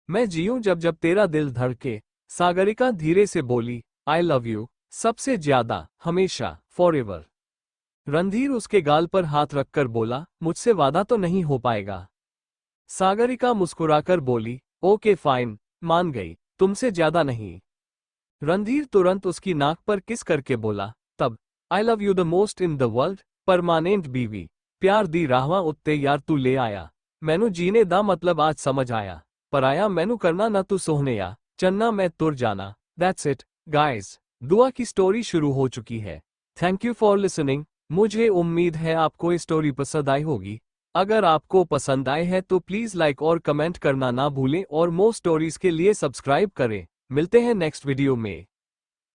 मैं जीऊं जब जब तेरा दिल धड़के। सागरिका धीरे से बोली, आई लव यू, सबसे ज्यादा, हमेशा, फॉरएवर। रणधीर उसके गाल पर हाथ रखकर बोला, मुझसे वादा तो नहीं हो पाएगा। सागरिका मुस्कुराकर बोली, ओके फाइन, मान गई, तुमसे ज्यादा नहीं। रणधीर तुरंत उसकी नाक पर किस करके बोला, तब, आई love you the most in the world, permanent बीवी। प्यार दी राहवा उत्ते यार तू ले आया, मैनू जीने दा मतलब आज समझ आया। पर आया मैनू करना ना तू सोहने या, चन्ना मैं तुर जाना। That's it, guys. दुआ की स्टोरी शुरू हो चुकी है। Thank you for listening. मुझे उम्मीद है आपको ये स्टोरी पसंद आई होगी। अगर आपको पसंद आए हैं तो प्लीज लाइक और कमेंट करना ना भूलें और मोर स्टोरीज के लिए सब्सक्राइब करें। मिलते हैं नेक्स्ट वीडियो में।